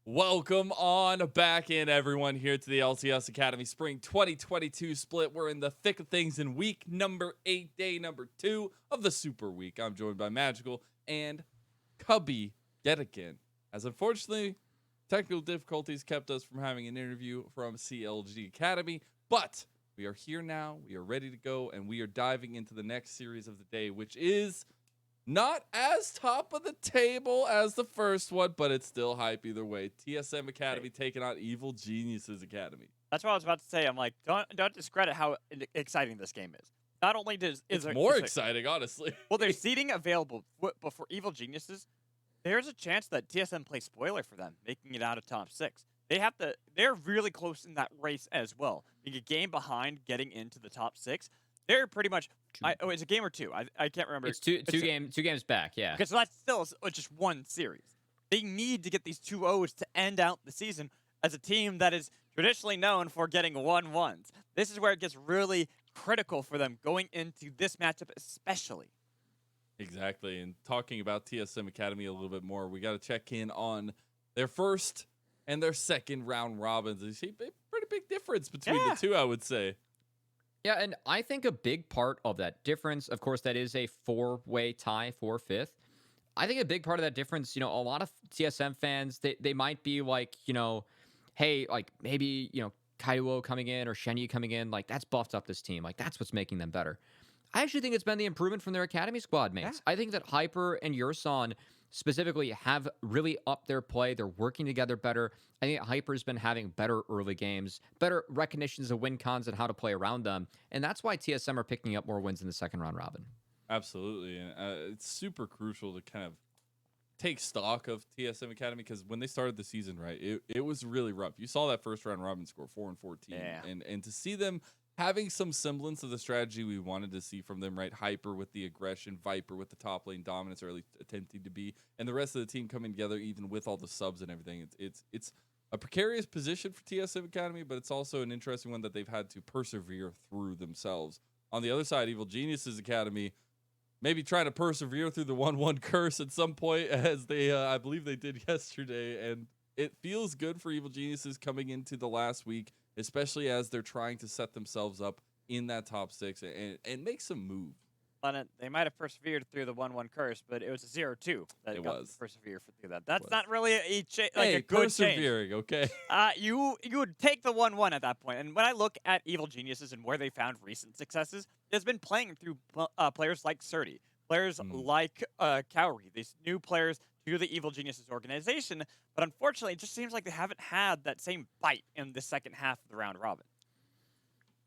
Welcome on back in, everyone, here to the LCS Academy Spring 2022 split. We're in the thick of things in week number 8, day number 2 of the Super Week. I'm joined by Magical and Cubby yet again, as unfortunately, technical difficulties kept us from having an interview from CLG Academy. But we are here now, we are ready to go, and we are diving into the next series of the day, which is not as top of the table as the first one, but it's still hype either way. TSM Academy taking on Evil Geniuses Academy. That's what I was about to say. I'm like, don't discredit how exciting this game is. Not only It's more exciting, honestly. Well, there's seating available, but for Evil Geniuses, there's a chance that TSM plays spoiler for them, making it out of top 6. They're really close in that race as well. Being a game behind getting into the top 6, they're pretty much. It's a game or two. I can't remember. It's two games back. Yeah. Okay, so that's still just one series. They need to get these 2-0s to end out the season as a team that is traditionally known for getting 1-1s. This is where it gets really critical for them going into this matchup especially. Exactly. And talking about TSM Academy a little bit more, we got to check in on their first and their second round robins. You see a pretty big difference between the two, I would say. Yeah, and I think a big part of that difference, of course, that is a 4-way tie for 5th. I think a big part of that difference, a lot of TSM fans, they might be like, hey, like maybe, Kaiwo coming in or Shenyi coming in, like that's buffed up this team. Like that's what's making them better. I actually think it's been the improvement from their academy squad mates. Yeah. I think that Hyper and Yurson specifically have really upped their play. They're working together better. I think Hyper's been having better early games, better recognitions of win cons and how to play around them. And that's why TSM are picking up more wins in the second round robin. Absolutely. And it's super crucial to kind of take stock of TSM Academy because when they started the season, right, it was really rough. You saw that first round robin score, 4-14. Yeah. And to see them having some semblance of the strategy we wanted to see from them, right? Hyper with the aggression, Viper with the top lane dominance, or at least attempting to be, and the rest of the team coming together, even with all the subs and everything. It's a precarious position for TSM Academy, but it's also an interesting one that they've had to persevere through themselves. On the other side, Evil Geniuses Academy, maybe trying to persevere through the 1-1 curse at some point, as they, I believe they did yesterday, and it feels good for Evil Geniuses coming into the last week, especially as they're trying to set themselves up in that top 6 and make some moves. They might have persevered through the 1-1 curse, but it was a 0-2 that it got was. Persevere through that. That's not really a good persevering, change. Okay. You would take the 1-1 at that point. And when I look at Evil Geniuses and where they found recent successes, it's been playing through players like Surdy, players like Cowrie, these new players to the Evil Geniuses organization, but unfortunately, it just seems like they haven't had that same bite in the second half of the round robin.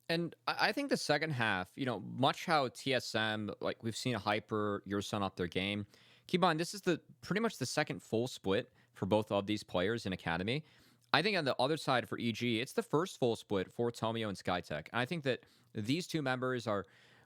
And I think the second half, much how TSM, like we've seen Hyper, Yurson up their game. Keep on, this is pretty much the second full split for both of these players in Academy. I think on the other side for EG, it's the first full split for Tomio and Skytech. And I think that these two members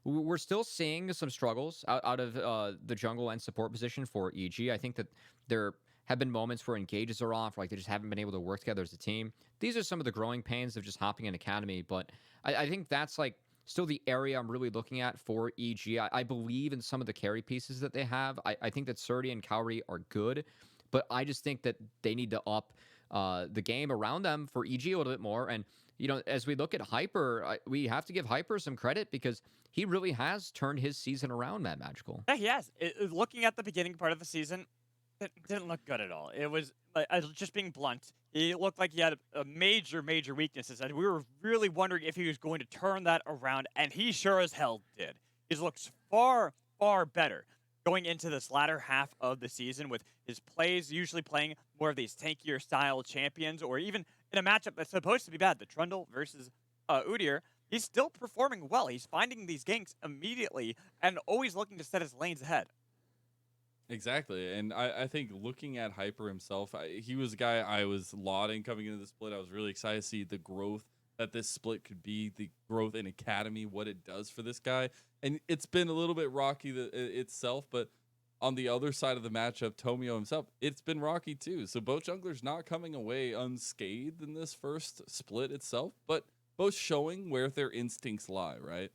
we're still seeing some struggles out of the jungle and support position for EG. I think that there have been moments where engages are off, like they just haven't been able to work together as a team. These are some of the growing pains of just hopping in Academy, but I think that's like still the area I'm really looking at for EG. I believe in some of the carry pieces that they have. I think that Surdy and Kaori are good, but I just think that they need to up the game around them for EG a little bit more. And as we look at Hyper, we have to give Hyper some credit because he really has turned his season around, Mad Magical. Yeah, he has. Looking at the beginning part of the season, it didn't look good at all. It was, just being blunt, he looked like he had a major weaknesses, and we were really wondering if he was going to turn that around, and he sure as hell did. He looks far better going into this latter half of the season with his plays usually playing more of these tankier style champions, or even in a matchup that's supposed to be bad, the Trundle versus Udyr. He's still performing well. He's finding these ganks immediately and always looking to set his lanes ahead. Exactly. And I think looking at Hyper himself, he was a guy I was lauding coming into the split. I was really excited to see the growth that this split could be, the growth in Academy, what it does for this guy. And it's been a little bit rocky itself, but on the other side of the matchup, Tomio himself, it's been rocky too. So both junglers not coming away unscathed in this first split itself, but both showing where their instincts lie, right?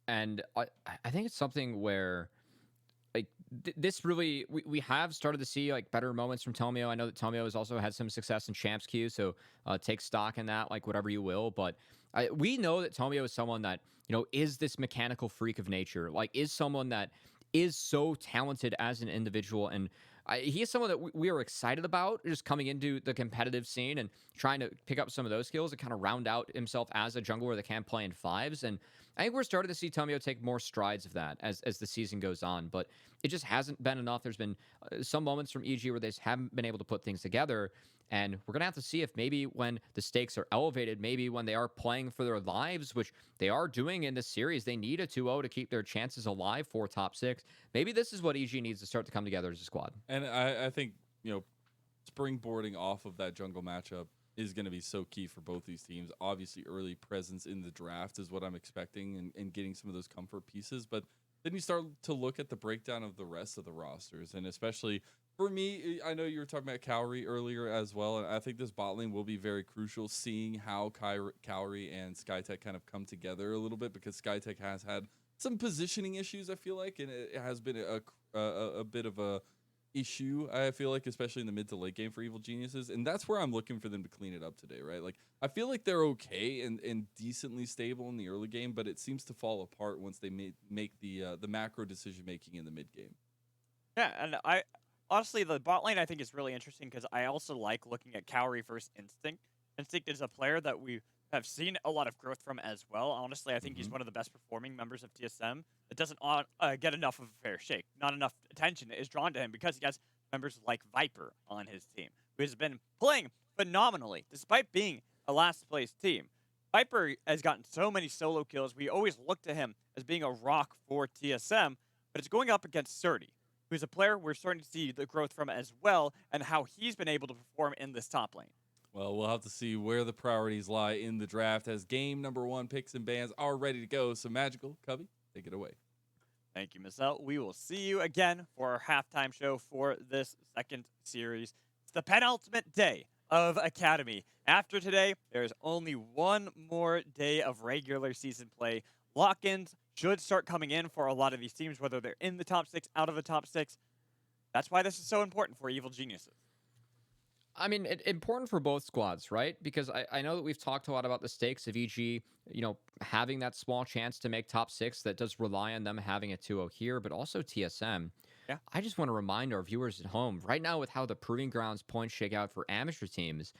And I think it's something where like this really we have started to see like better moments from Tomio. I know that Tomio has also had some success in Champs Queue, so take stock in that, like whatever you will. But we know that Tomio is someone that is this mechanical freak of nature, like is someone that is so talented as an individual, and he is someone that we are excited about just coming into the competitive scene and trying to pick up some of those skills and kind of round out himself as a jungler that can play in fives. And I think we're starting to see Tomio take more strides of that as the season goes on, but it just hasn't been enough. There's been some moments from EG where they just haven't been able to put things together. And we're going to have to see if maybe when the stakes are elevated, maybe when they are playing for their lives, which they are doing in this series, they need a 2-0 to keep their chances alive for top 6. Maybe this is what EG needs to start to come together as a squad. And I think, springboarding off of that jungle matchup is going to be so key for both these teams. Obviously, early presence in the draft is what I'm expecting and getting some of those comfort pieces. But then you start to look at the breakdown of the rest of the rosters, and especially for me, I know you were talking about Cowrie earlier as well, and I think this bot lane will be very crucial, seeing how Cowrie and Skytech kind of come together a little bit, because Skytech has had some positioning issues, I feel like, and it has been a bit of a issue, I feel like, especially in the mid to late game for Evil Geniuses, and that's where I'm looking for them to clean it up today, right? Like, I feel like they're okay and decently stable in the early game, but it seems to fall apart once they make the macro decision making in the mid game. Yeah, and honestly, the bot lane I think is really interesting because I also like looking at Cowrie versus Instinct. Instinct is a player that we have seen a lot of growth from as well. Honestly, I think he's one of the best performing members of TSM that doesn't get enough of a fair shake. Not enough attention is drawn to him because he has members like Viper on his team, who has been playing phenomenally despite being a last place team. Viper has gotten so many solo kills. We always look to him as being a rock for TSM, but it's going up against Surdy, who's a player we're starting to see the growth from as well, and how he's been able to perform in this top lane. Well, we'll have to see where the priorities lie in the draft as game number 1 picks and bans are ready to go. So, Magical, Cubby, take it away. Thank you, Miss L. We will see you again for our halftime show for this second series. It's the penultimate day of Academy. After today, there's only one more day of regular season play. Lock-ins should start coming in for a lot of these teams, whether they're in the top 6, out of the top 6. That's why this is so important for Evil Geniuses. I mean, important for both squads, right? Because I know that we've talked a lot about the stakes of EG, having that small chance to make top 6 that does rely on them having a 2-0 here, but also TSM. Yeah. I just want to remind our viewers at home, right now with how the Proving Grounds points shake out for amateur teams,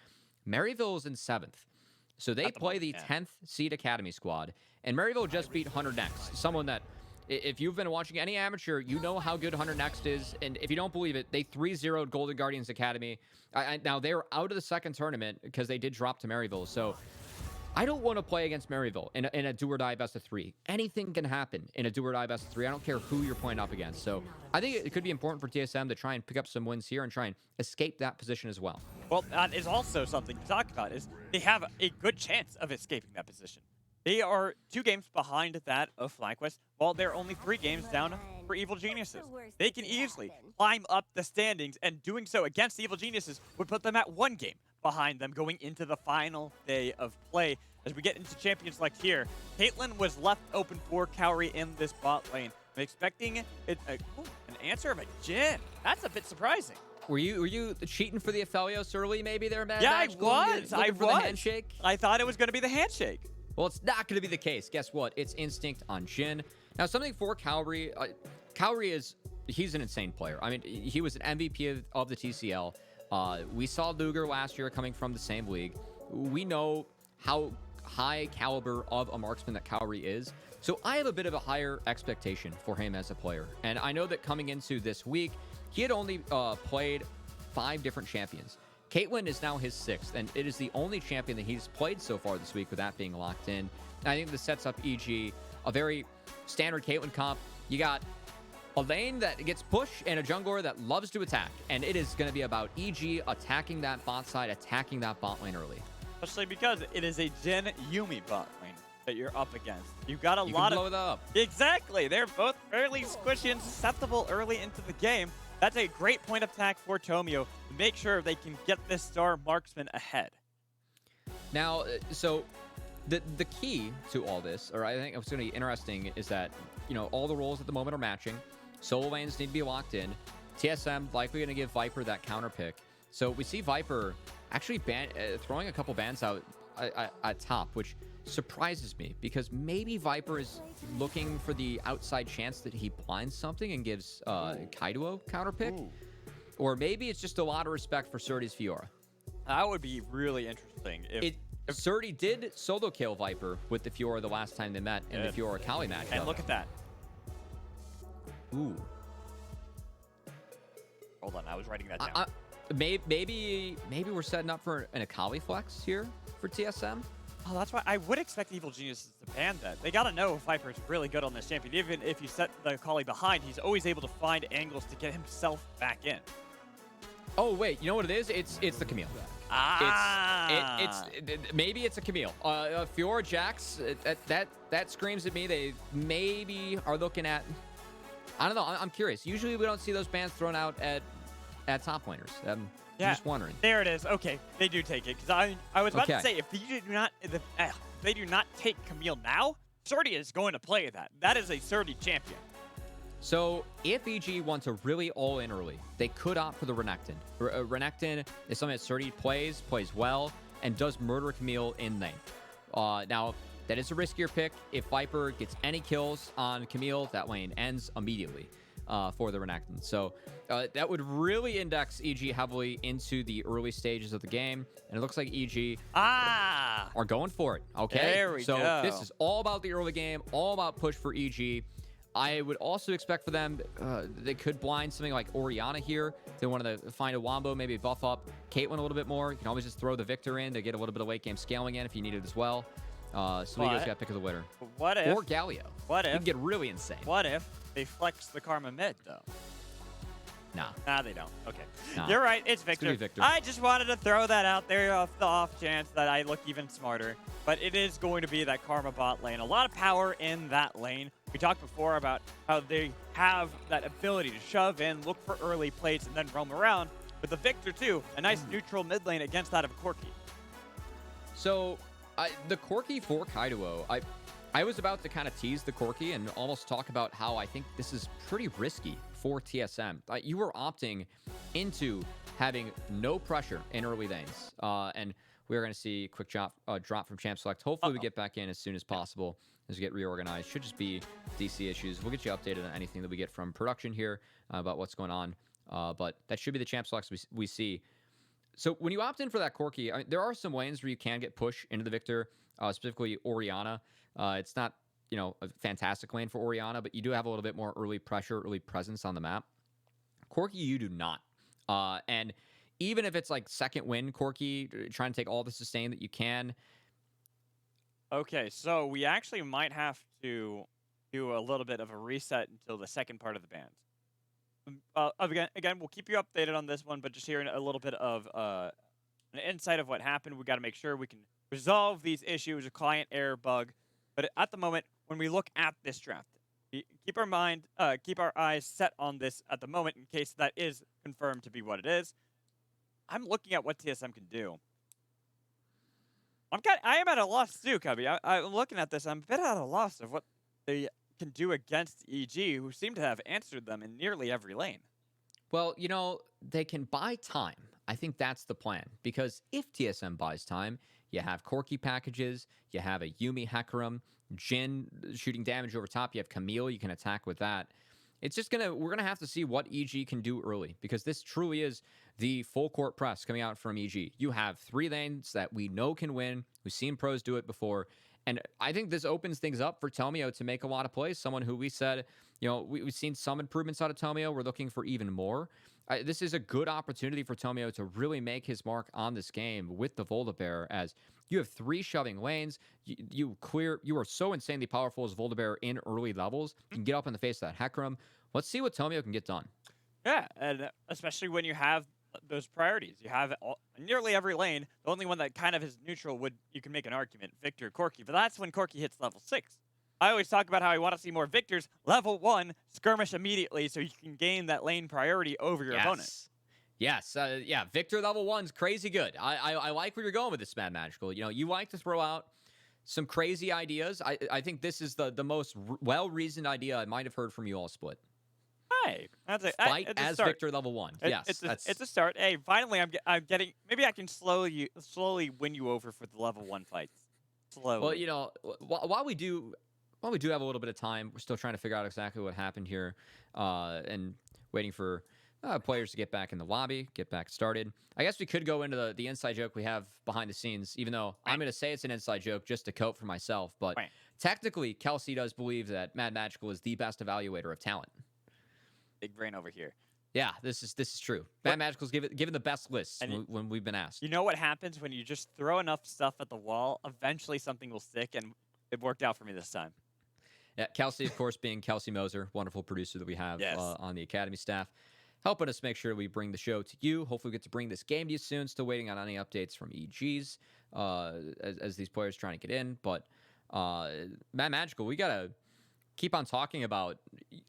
Maryville is in 7th. So they play the 10th seed Academy squad, and Maryville just beat Hunter Next, someone that, if you've been watching any amateur, you know how good Hunter Next is. And if you don't believe it, they 3-0'd Golden Guardians Academy. Now, they're out of the second tournament because they did drop to Maryville. So I don't want to play against Maryville in a do-or-die best of 3. Anything can happen in a do-or-die best of 3. I don't care who you're playing up against. So I think it could be important for TSM to try and pick up some wins here and try and escape that position as well. Well, that is also something to talk about, is they have a good chance of escaping that position. They are 2 games behind that of FlyQuest, while they're only 3 games down for Evil Geniuses. They can easily climb up the standings, and doing so against Evil Geniuses would put them at 1 game behind them going into the final day of play. As we get into Champion Select here, Caitlyn was left open for Cowrie in this bot lane. I'm expecting an answer of a Jhin. That's a bit surprising. Were you cheating for the Aphelios early maybe there, man? Yeah, I was. The handshake? I thought it was going to be the handshake. Well, it's not going to be the case. Guess what? It's Instinct on Jhin. Now, something for Cowrie. Cowrie he's an insane player. I mean, he was an MVP of the TCL. We saw Luger last year coming from the same league. We know how high caliber of a marksman that Cowrie is. So I have a bit of a higher expectation for him as a player. And I know that coming into this week, he had only played 5 different champions. Caitlyn is now his 6th, and it is the only champion that he's played so far this week with that being locked in. And I think this sets up EG, a very standard Caitlyn comp. You got a lane that gets push and a jungler that loves to attack, and it is going to be about EG attacking that bot side, attacking that bot lane early. Especially because it is a Jhin Yuumi bot lane that you're up against. You've got a You lot can blow of... it up. Exactly. They're both fairly squishy and susceptible early into the game. That's a great point of attack for Tomio to make sure they can get this star marksman ahead. Now, so the key to all this, or I think what's going to be interesting, is that all the roles at the moment are matching. Solo lanes need to be locked in. TSM likely going to give Viper that counter pick. So we see Viper actually throwing a couple bans out at top, which surprises me because maybe Viper is looking for the outside chance that he blinds something and gives Kaido counter pick. Or maybe it's just a lot of respect for Surdy's Fiora. That would be really interesting. If Surdy did solo kill Viper with the Fiora the last time they met in the Fiora Kali match. And look at that. Ooh. Hold on, I was writing that down. Maybe we're setting up for an Akali flex here for TSM. Oh, that's why I would expect Evil Geniuses to ban that. They gotta know Viper's really good on this champion. Even if you set the Akali behind, he's always able to find angles to get himself back in. Oh wait, you know what it is? It's the Camille. Maybe it's a Camille. Fiora Jax. That screams at me. They maybe are looking at. I don't know. I'm curious. Usually we don't see those bans thrown out at top laners. I'm just wondering. There it is. Okay, they do take it because I was about to say if they do not take Camille now, Surdy is going to play that. That is a Surdy champion. So if EG want to really all in early, they could opt for the Renekton. Renekton is something that Surdy plays well, and does murder Camille in lane. Now, that is a riskier pick. If Viper gets any kills on Camille, that lane ends immediately for the Renekton. So that would really index EG heavily into the early stages of the game. And it looks like EG are going for it. Okay, there we go. So this is all about the early game, all about push for EG. I would also expect for them, they could blind something like Orianna here. They wanted to find a wombo, maybe buff up Caitlyn a little bit more. You can always just throw the Victor in to get a little bit of late game scaling in if you need it as well. Sligo's got pick of the winner. What if? Or Galio. What if? You can get really insane. What if they flex the Karma mid, though? Nah, they don't. Okay. Nah. You're right. It's Victor. gonna be Victor. I just wanted to throw that out there off the off chance that I look even smarter. But it is going to be that Karma bot lane. A lot of power in that lane. We talked before about how they have that ability to shove in, look for early plays, and then roam around. With the Victor, too, a nice neutral mid lane against that of Corki. So, the Corki for Kaido, I was about to kind of tease the Corki and almost talk about how I think this is pretty risky for TSM. You were opting into having no pressure in early lanes. And we're going to see a quick drop from Champ Select. Hopefully we get back in as soon as possible as we get reorganized. Should just be DC issues. We'll get you updated on anything that we get from production here about what's going on. But that should be the Champ Selects we see. So when you opt in for that Corki, there are some lanes where you can get push into the Victor, specifically Orianna. It's not, a fantastic lane for Orianna, but you do have a little bit more early pressure, early presence on the map. Corki, you do not. And even if it's like second win Corki, trying to take all the sustain that you can. Okay, so we actually might have to do a little bit of a reset until the second part of the bans. Again, we'll keep you updated on this one, but just hearing a little bit of an insight of what happened. We got to make sure we can resolve these issues, a client error bug. But at the moment, when we look at this draft, keep our eyes set on this at the moment in case that is confirmed to be what it is. I'm looking at what TSM can do. I am at a loss too, Cubby. I'm looking at this. I'm a bit at a loss of what they can do against EG, who seem to have answered them in nearly every lane. Well, they can buy time. I think that's the plan. Because if TSM buys time, you have Corki packages, you have a Yumi Hecarim, Jhin shooting damage over top, you have Camille, you can attack with that. It's just we're gonna have to see what EG can do early, because this truly is the full court press coming out from EG. You have 3 lanes that we know can win. We've seen pros do it before. And I think this opens things up for Tomio to make a lot of plays. Someone who we said, we've seen some improvements out of Tomio. We're looking for even more. This is a good opportunity for Tomio to really make his mark on this game with the Volibear, as you have 3 shoving lanes. You are so insanely powerful as Volibear in early levels. You can get up in the face of that Hecarim. Let's see what Tomio can get done. Yeah, and especially when you have those priorities. You have nearly every lane. The only one that kind of is neutral you can make an argument, Victor, Corki. But that's when Corki hits level 6. I always talk about how I want to see more Victors. Level 1, skirmish immediately so you can gain that lane priority over your opponent. Yes, Victor level 1's crazy good. I like where you're going with this, Mad Magical. You like to throw out some crazy ideas. I think this is the most well-reasoned idea I might have heard from you all split. right. Fight it's a as start. Victor level 1. It- Yes, it's a start. Hey, finally, I'm getting. Maybe I can slowly win you over for the level 1 fights. Slowly. Well, you know, while we do have a little bit of time, we're still trying to figure out exactly what happened here, and waiting for players to get back in the lobby, get back started. I guess we could go into the inside joke we have behind the scenes, even though I'm going to say it's an inside joke just to cope for myself. But technically, Kelsey does believe that Mad Magical is the best evaluator of talent. Big brain over here. Yeah, this is true. Mad Magical's given the best lists when we've been asked. You know what happens when you just throw enough stuff at the wall? Eventually, something will stick, and it worked out for me this time. Yeah, Kelsey, of course, being Kelsey Moser, wonderful producer that we have on the Academy staff, helping us make sure we bring the show to you. Hopefully, we get to bring this game to you soon. Still waiting on any updates from EGs as these players trying to get in. But Mad Magical, we gotta keep on talking about.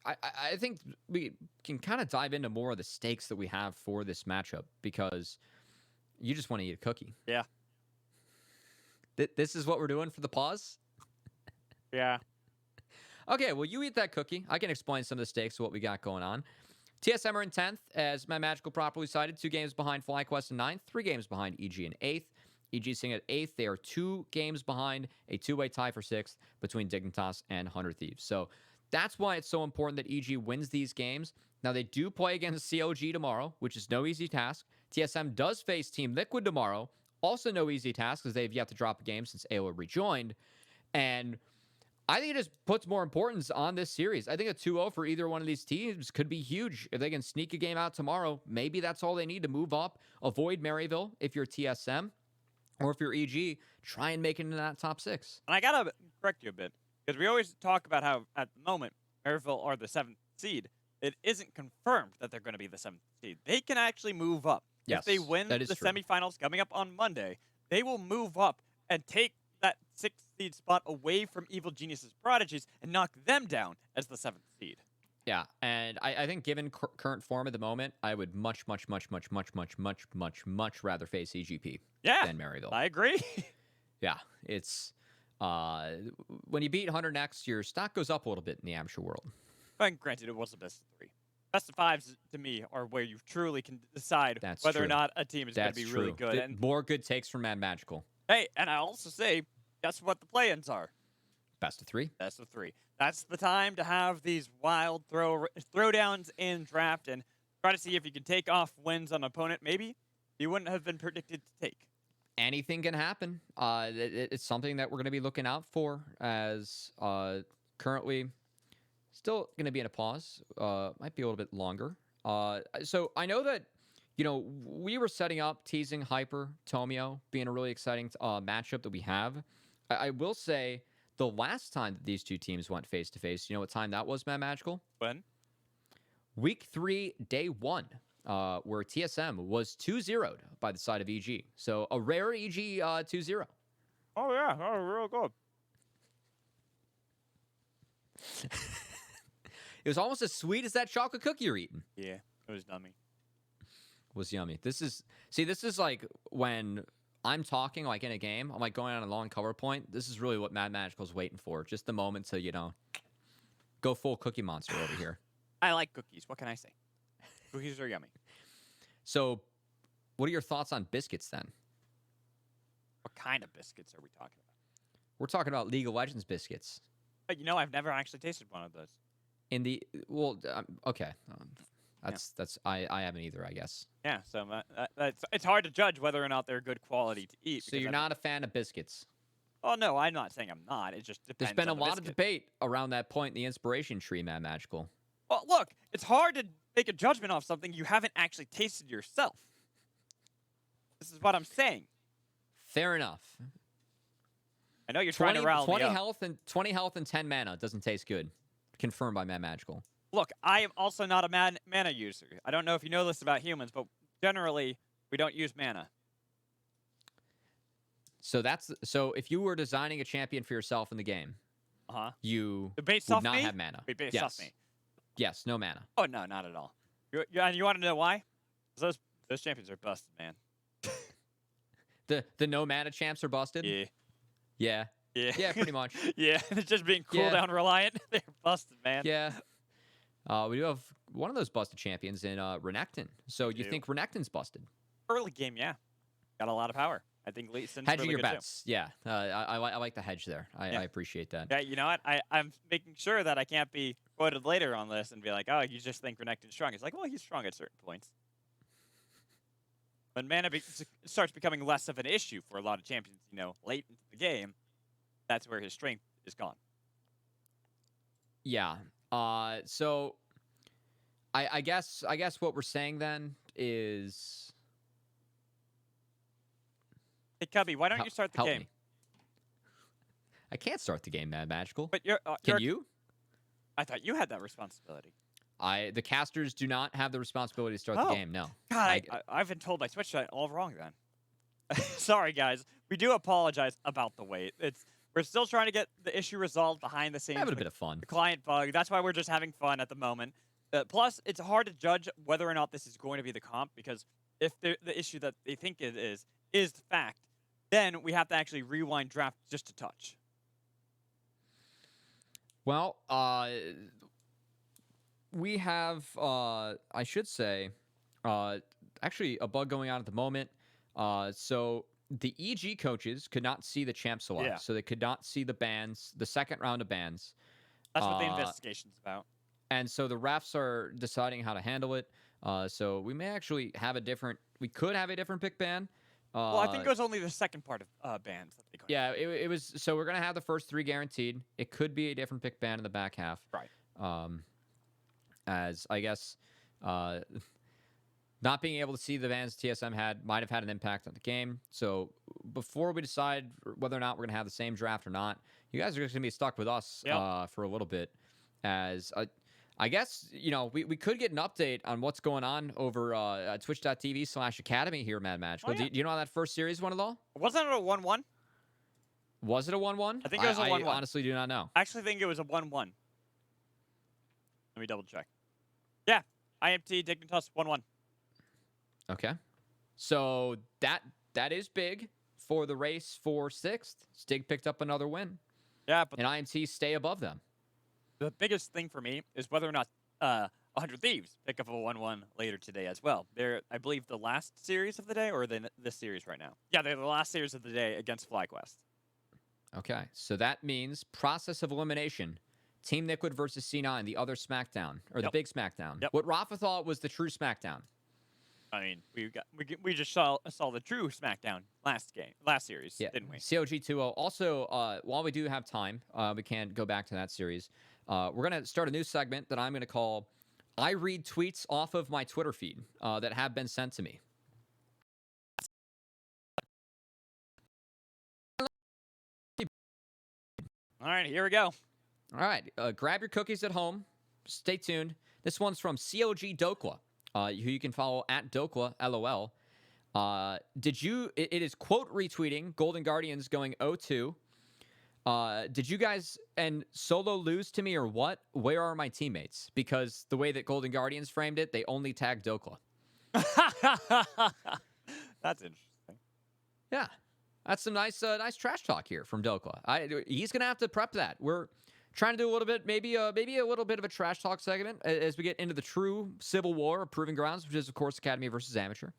I think we can kind of dive into more of the stakes that we have for this matchup because you just want to eat a cookie. Yeah. This is what we're doing for the pause. Yeah. Okay, well, you eat that cookie. I can explain some of the stakes of what we got going on. TSM are in 10th, as Mad Magical properly cited, 2 games behind FlyQuest in 9th, 3 games behind EG in 8th. EG sitting at 8th. They are 2 games behind a 2-way tie for 6th between Dignitas and 100 Thieves. So that's why it's so important that EG wins these games. Now, they do play against COG tomorrow, which is no easy task. TSM does face Team Liquid tomorrow. Also no easy task, because they've yet to drop a game since AO rejoined. And I think it just puts more importance on this series. I think a 2-0 for either one of these teams could be huge. If they can sneak a game out tomorrow, maybe that's all they need to move up. Avoid Maryville if you're TSM, or if you're EG, try and make it into that top 6. And I got to correct you a bit, because we always talk about how, at the moment, Maryville are the 7th seed. It isn't confirmed that they're going to be the 7th seed. They can actually move up. Yes, if they win the semifinals coming up on Monday, they will move up and take that 6th seed spot away from Evil Genius's Prodigies and knock them down as the 7th seed. Yeah, and I think given current form at the moment, I would much rather face EGP than Maryville. I agree. Yeah, it's when you beat 100 next, your stock goes up a little bit in the amateur world. And granted, it was the best of 3. Best of 5s, to me, are where you truly can decide whether or not a team is going to be really good. And more good takes from Mad Magical. Hey, and I also say, guess what the play-ins are? Best of 3. Best of 3. That's the time to have these wild throwdowns in draft and try to see if you can take off wins on an opponent maybe you wouldn't have been predicted to take. Anything can happen. It's something that we're going to be looking out for as currently still going to be in a pause. Might be a little bit longer. So I know that, we were setting up, teasing Hyper, Tomio, being a really exciting matchup that we have. I will say the last time that these two teams went face-to-face, you know what time that was, Mad Magical? When? Week 3, day 1, where TSM was 2-0'd by the side of EG. So a rare EG 2-0. Oh, yeah. Oh, real good. It was almost as sweet as that chocolate cookie you're eating. Yeah, it was yummy. Was yummy. This is like when I'm talking like in a game, I'm like going on a long cover point. This is really what Mad Magical's waiting for. Just the moment to, go full Cookie Monster over here. I like cookies. What can I say? Cookies are yummy. So, what are your thoughts on biscuits then? What kind of biscuits are we talking about? We're talking about League of Legends biscuits. I've never actually tasted one of those. Okay. I haven't either, I guess. Yeah, so it's hard to judge whether or not they're good quality to eat. So you're not a fan of biscuits? Oh, no, I'm not saying I'm not. It just depends. There's been a lot of debate around that point in the inspiration tree, Mad Magical. Well, look, it's hard to make a judgment off something you haven't actually tasted yourself. This is what I'm saying. Fair enough. I know you're trying to rile me up. 20 health and 10 mana doesn't taste good. Confirmed by Mad Magical. Look, I am also not a mana user. I don't know if you know this about humans, but generally, we don't use mana. So if you were designing a champion for yourself in the game, you would not have mana. Based off me. Yes, no mana. Oh, no, not at all. And you want to know why? Because those champions are busted, man. The no mana champs are busted? Yeah. Yeah, pretty much. Yeah, it's just being cooldown reliant. They're busted, man. Yeah. we do have one of those busted champions in Renekton. So you do. think Renekton's busted? Early game, yeah. Got a lot of power. I think Lee Sin's Hedging really your good bets. Yeah, I like the hedge there. Yeah. I appreciate that. too. Yeah, you know what? I'm making sure that I can't be quoted later on this and be like, oh, you just think Renekton's strong. It's like, well, he's strong at certain points. When mana starts becoming less of an issue for a lot of champions, late into the game, that's where his strength is gone. Yeah. So I guess what we're saying then is Hey, Cubby, why don't you start the help game? me. I can't start the game, Mad Magical. But Can you? I thought you had that responsibility. The casters do not have the responsibility to start the game. No. God, I've been told by Twitch that all wrong then. Sorry, guys. We do apologize about the wait. We're still trying to get the issue resolved behind the scenes. Having a bit of fun. The client bug. That's why we're just having fun at the moment. Plus, it's hard to judge whether or not this is going to be the comp, because if the issue that they think it is the fact, then we have to actually rewind draft just a touch. Well, we have, I should say, actually a bug going on at the moment. So the EG coaches could not see the champ select, Yeah. so they could not see the bans, the second round of bans. That's what the investigation's about. And so the refs are deciding how to handle it. So we may actually have we could have a different pick ban. Well, I think it was only the second part of bans that they couldn't. Yeah, it was. So we're gonna have the first 3 guaranteed. It could be a different pick ban in the back half. Right. As I guess, not being able to see the bans TSM might have had an impact on the game. So before we decide whether or not we're gonna have the same draft or not, you guys are just gonna be stuck with us for a little bit. As I guess, we could get an update on what's going on over twitch.tv/academy here, Mad Magical. Oh, yeah. Do you know how that first series went at all? Wasn't it a 1-1? Was it a 1-1? I think it was a 1-1. I honestly do not know. I actually think it was a 1-1. Let me double check. Yeah, IMT Dignitas 1-1. Okay. So that is big for the race for 6th. Stig picked up another win. Yeah, but and IMT stay above them. The biggest thing for me is whether or not 100 Thieves pick up a 1-1 later today as well. They're, I believe, the last series of the day, or are they this series right now? Yeah, they're the last series of the day against FlyQuest. Okay, so that means process of elimination. Team Liquid versus C9, the other SmackDown, or the big SmackDown. Yep. What Rafa thought was the true SmackDown. I mean, we just saw the true SmackDown last series, didn't we? COG2O. Also, while we do have time, we can go back to that series. We're going to start a new segment that I'm going to call I Read Tweets Off of My Twitter Feed that have been sent to me. All right, here we go. All right, grab your cookies at home. Stay tuned. This one's from COG Dokla, who you can follow at Dokla, LOL. It is quote retweeting Golden Guardians going 0-2. Did you guys and Solo lose to me or what? Where are my teammates? Because the way that Golden Guardians framed it, they only tagged Dokla. That's interesting. Yeah. That's some nice trash talk here from Dokla. He's going to have to prep that. We're trying to do a little bit, maybe a little bit of a trash talk segment as we get into the true civil war of Proving Grounds, which is, of course, Academy versus Amateur.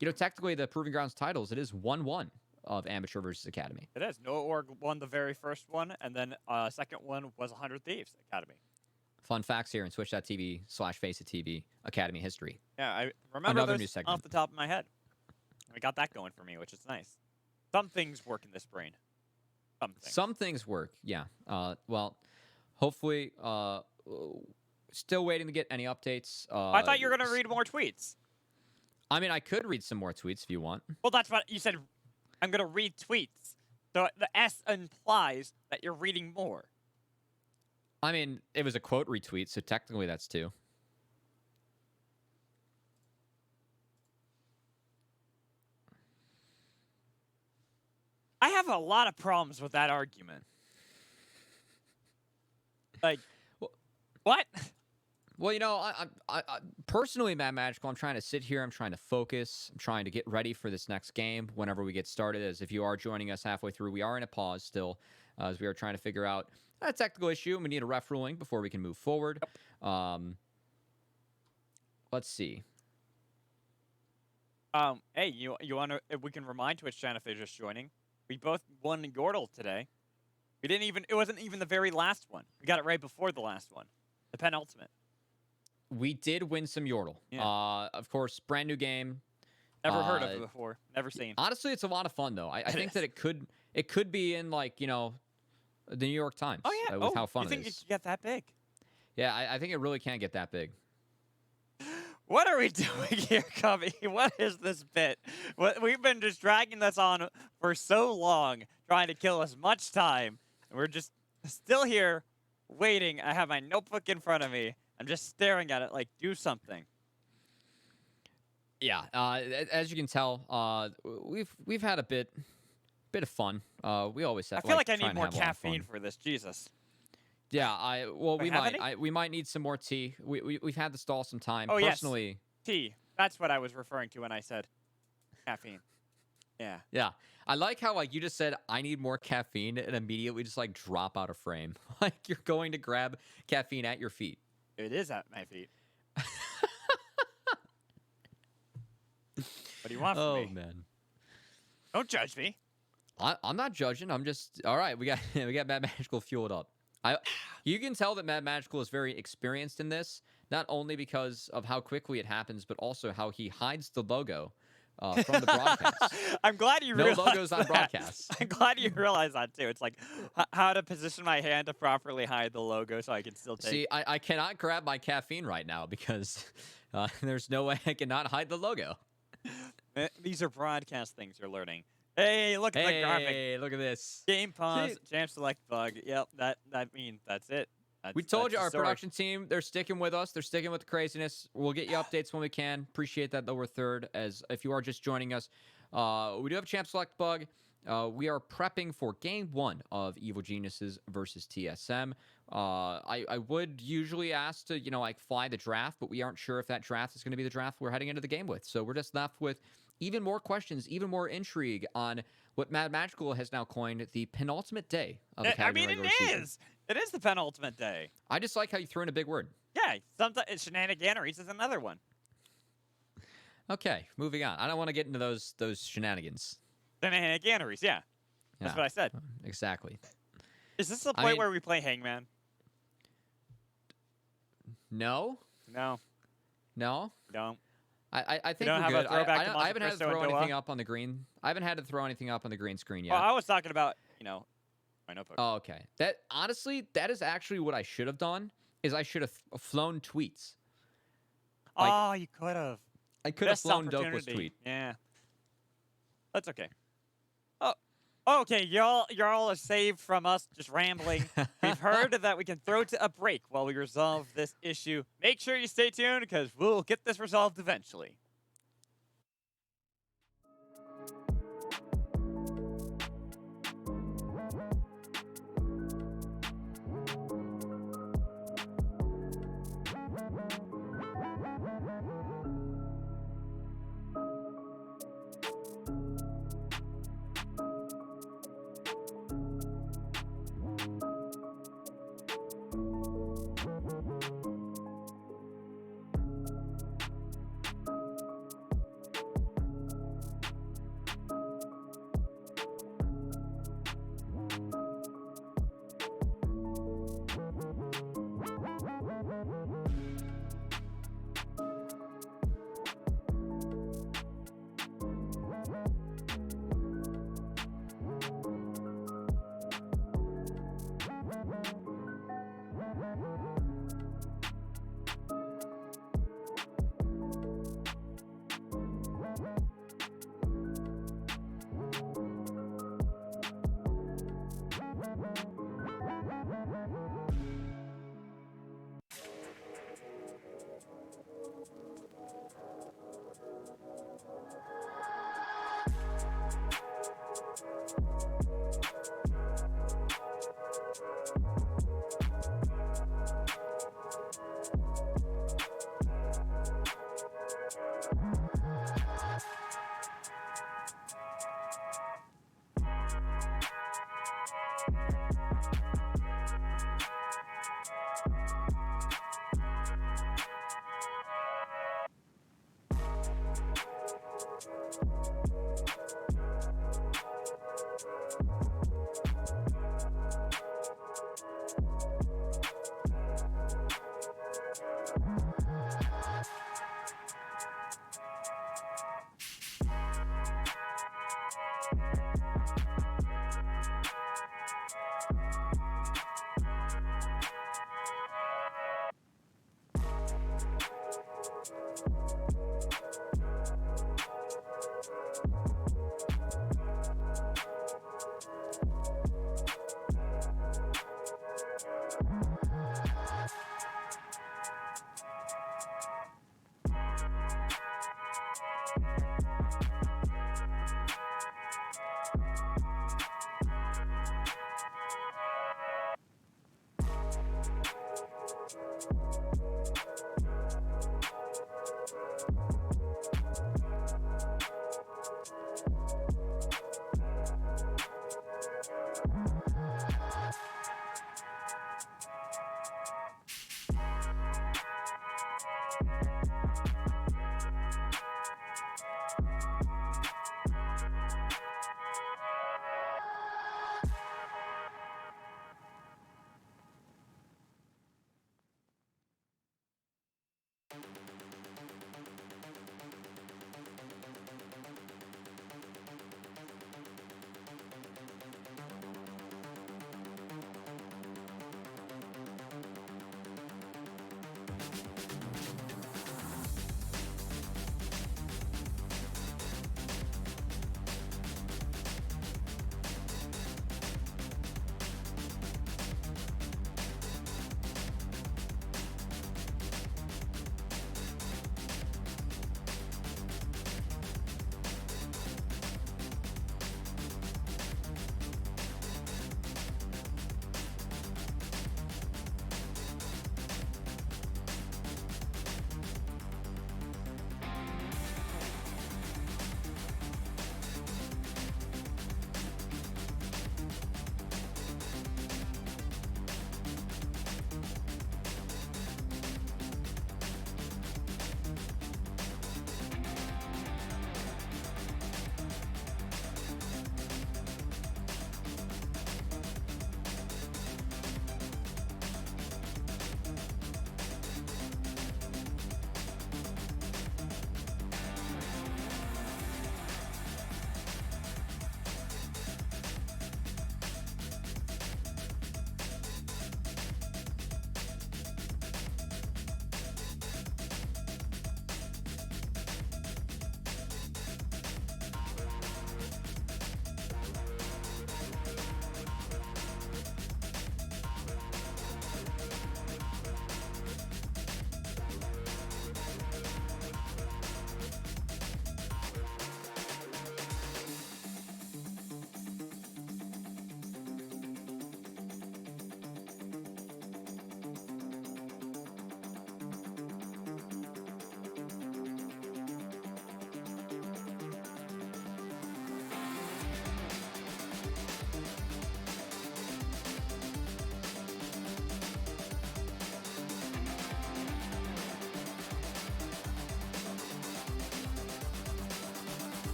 Technically, the Proving Grounds titles, it is 1-1 of Amateur versus Academy. It is. Noah Org won the very first one, and then second one was 100 Thieves Academy. Fun facts here in twitch.tv/FaceItTV Academy history. Yeah, I remember Another those new segment. off the top of my head. We got that going for me, which is nice. Some things work in this brain. Some things work, yeah. Well, hopefully, still waiting to get any updates. I thought you were going to read more tweets. I mean, I could read some more tweets if you want. Well, that's what you said. I'm going to read tweets. So the S implies that you're reading more. I mean, it was a quote retweet, so technically that's 2. I have a lot of problems with that argument. Like, what? Well, I personally, Mad Magical, I'm trying to sit here. I'm trying to focus. I'm trying to get ready for this next game whenever we get started. As if you are joining us halfway through, we are in a pause still, as we are trying to figure out a technical issue, and we need a ref ruling before we can move forward. Let's see. Hey, you want to? We can remind Twitch channel if they're just joining. We both won Yordle today. We didn't even. It wasn't even the very last one. We got it right before the last one, the penultimate. We did win some Yordle. Yeah. Of course, brand new game. Never heard of it before. Never seen. Honestly, it's a lot of fun though. I think that it could be in like the New York Times. Oh yeah. With how fun you think it is. it could get that big? Yeah, I think it really can get that big. What are we doing here, Cubby? What is this bit? We've been just dragging this on for so long, trying to kill as much time. We're just still here, waiting. I have my notebook in front of me. I'm just staring at it like, do something. Yeah, as you can tell, we've had a bit of fun. We always have. I feel like I try need and more have a lot of caffeine fun. for this. Jesus. Yeah, Wait, we might need some more tea. We've had to stall some time. Oh, Personally, yes. Tea. That's what I was referring to when I said caffeine. Yeah. Yeah, I like how you just said I need more caffeine and immediately just drop out of frame. Like you're going to grab caffeine at your feet. It is at my feet. What do you want from me? Oh man, Don't judge me. I'm not judging. I'm just all right. We got Mad Magical fueled up. You can tell that Mad Magical is very experienced in this, not only because of how quickly it happens, but also how he hides the logo from the broadcast. I'm glad you No realized logos on that. broadcasts. I'm glad you realized that too. It's like how to position my hand to properly hide the logo so I can still take. See, I cannot grab my caffeine right now because there's no way I cannot hide the logo. These are broadcast things you're learning. Hey, look at the graphic. Hey, look at this. Game pause, jam select bug. Yep, that means that's it. We told that's you the our story. production team, they're sticking with us. They're sticking with the craziness. We'll get you updates when we can. Appreciate that lower third. As if you are just joining us, we do have a champ select bug. We are prepping for game 1 of Evil Geniuses versus TSM. I would usually ask to, fly the draft, but we aren't sure if that draft is going to be the draft we're heading into the game with. So we're just left with even more questions, even more intrigue on what Mad Magical has now coined the penultimate day of the Academy regular season. It is the penultimate day. I just like how you threw in a big word. Yeah, sometimes shenaniganeries is another one. Okay, moving on. I don't want to get into those shenanigans. Shenaniganeries, yeah. That's what I said. Exactly. Is this the point where we play Hangman? No. No. No. No. I think don't we're have a good. throwback to I haven't had to Monte Cristo throw and anything Goa? up on the green. I haven't had to throw anything up on the green screen yet. Well, I was talking about, my notebook. Oh, okay. That is actually what I should have done. Is I should have flown tweets. Oh, you could have. I could have Best flown Dokeless opportunity. tweet. Yeah. That's okay. Oh, okay. Y'all are saved from us just rambling. We've heard that we can throw to a break while we resolve this issue. Make sure you stay tuned because we'll get this resolved eventually.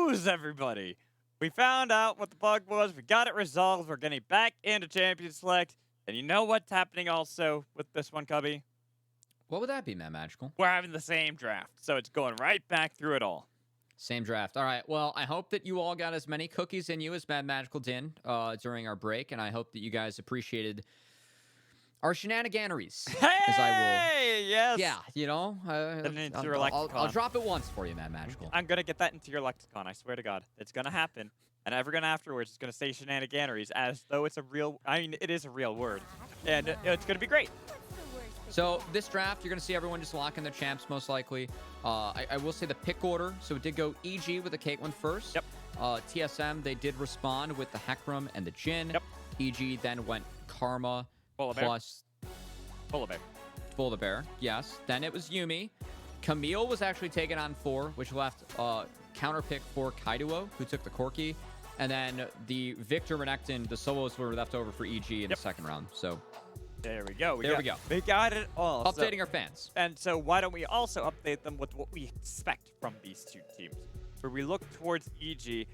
news, everybody. We found out what the bug was. We got it resolved. We're getting back into Champion Select. And you know what's happening also with this one, Cubby? What would that be, Matt Magical? We're having the same draft. So it's going right back through it all. Same draft. All right. Well, I hope that you all got as many cookies in you as Mad Magical did during our break, and I hope that you guys appreciated our shenaniganeries. Hey! As I will. Yes! Yeah, you know, into your I'll lexicon. drop it once for you, Mad Magical. I'm going to get that into your lexicon. I swear to God. It's going to happen. And everyone afterwards is going to say shenaniganeries as though it's a real... I mean, it is a real word. And it's going to be great. So this draft, you're going to see everyone just lock in their champs, most likely. I will say the pick order. So it did go EG with the Caitlyn first. Yep. TSM, they did respond with the Hecarim and the Jhin. Yep. EG then went Karma Volibear. plus Volibear. Volibear. Yes. Then it was Yuumi. Camille was actually taken on 4, which left counter pick for Kaiduo, who took the Corki. And then the Victor Renekton, the solos were left over for EG in the second round. So there we go. There we go. We got it all. Updating our fans. And so why don't we also update them with what we expect from these two teams? Where we look towards EG,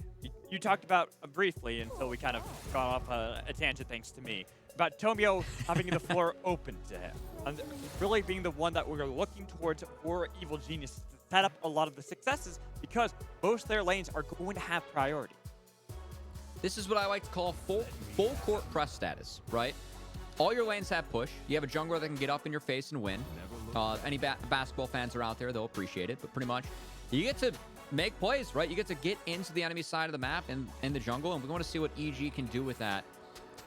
you talked about briefly until we kind of got off a tangent thanks to me, about Tomio having the floor open to him. And really being the one that we're looking towards for Evil Genius to set up a lot of the successes because most of their lanes are going to have priority. This is what I like to call full court press status, right? All your lanes have push. You have a jungler that can get up in your face and win. Any basketball fans are out there, they'll appreciate it. But pretty much, you get to make plays, right? You get to get into the enemy side of the map and in the jungle, and we want to see what EG can do with that.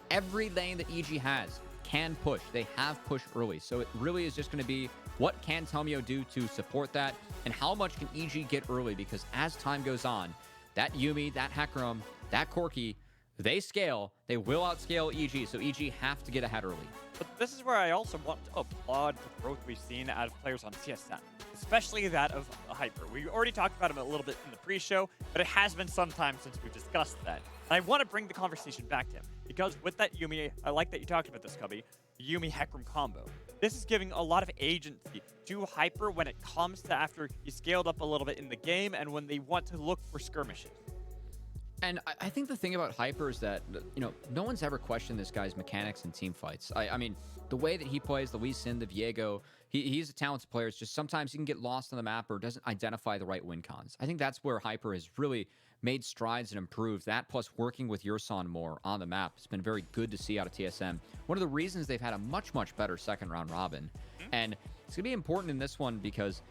Every lane that EG has can push. They have push early. So it really is just going to be what can Tomio do to support that, and how much can EG get early, because as time goes on, that Yuumi, that Hecarim, that Corki, they scale. They will outscale EG, so EG have to get ahead early. But this is where I also want to applaud the growth we've seen out of players on TSM, especially that of Hyper. We already talked about him a little bit in the pre-show, but it has been some time since we've discussed that. And I want to bring the conversation back to him, because with that Yuumi, I like that you talked about this, Cubby, Yuumi-Hecarim combo. This is giving a lot of agency to Hyper when it comes to after he scaled up a little bit in the game and when they want to look for skirmishes. And I think the thing about Hyper is that, you know, no one's ever questioned this guy's mechanics in team fights. I mean, the way that he plays, the Lee Sin, the Viego, he's a talented player. It's just sometimes he can get lost on the map or doesn't identify the right win cons. I think that's where Hyper has really made strides and improved. That plus working with Yurson more on the map has been very good to see out of TSM. One of the reasons they've had a much better second round robin. And it's going to be important in this one because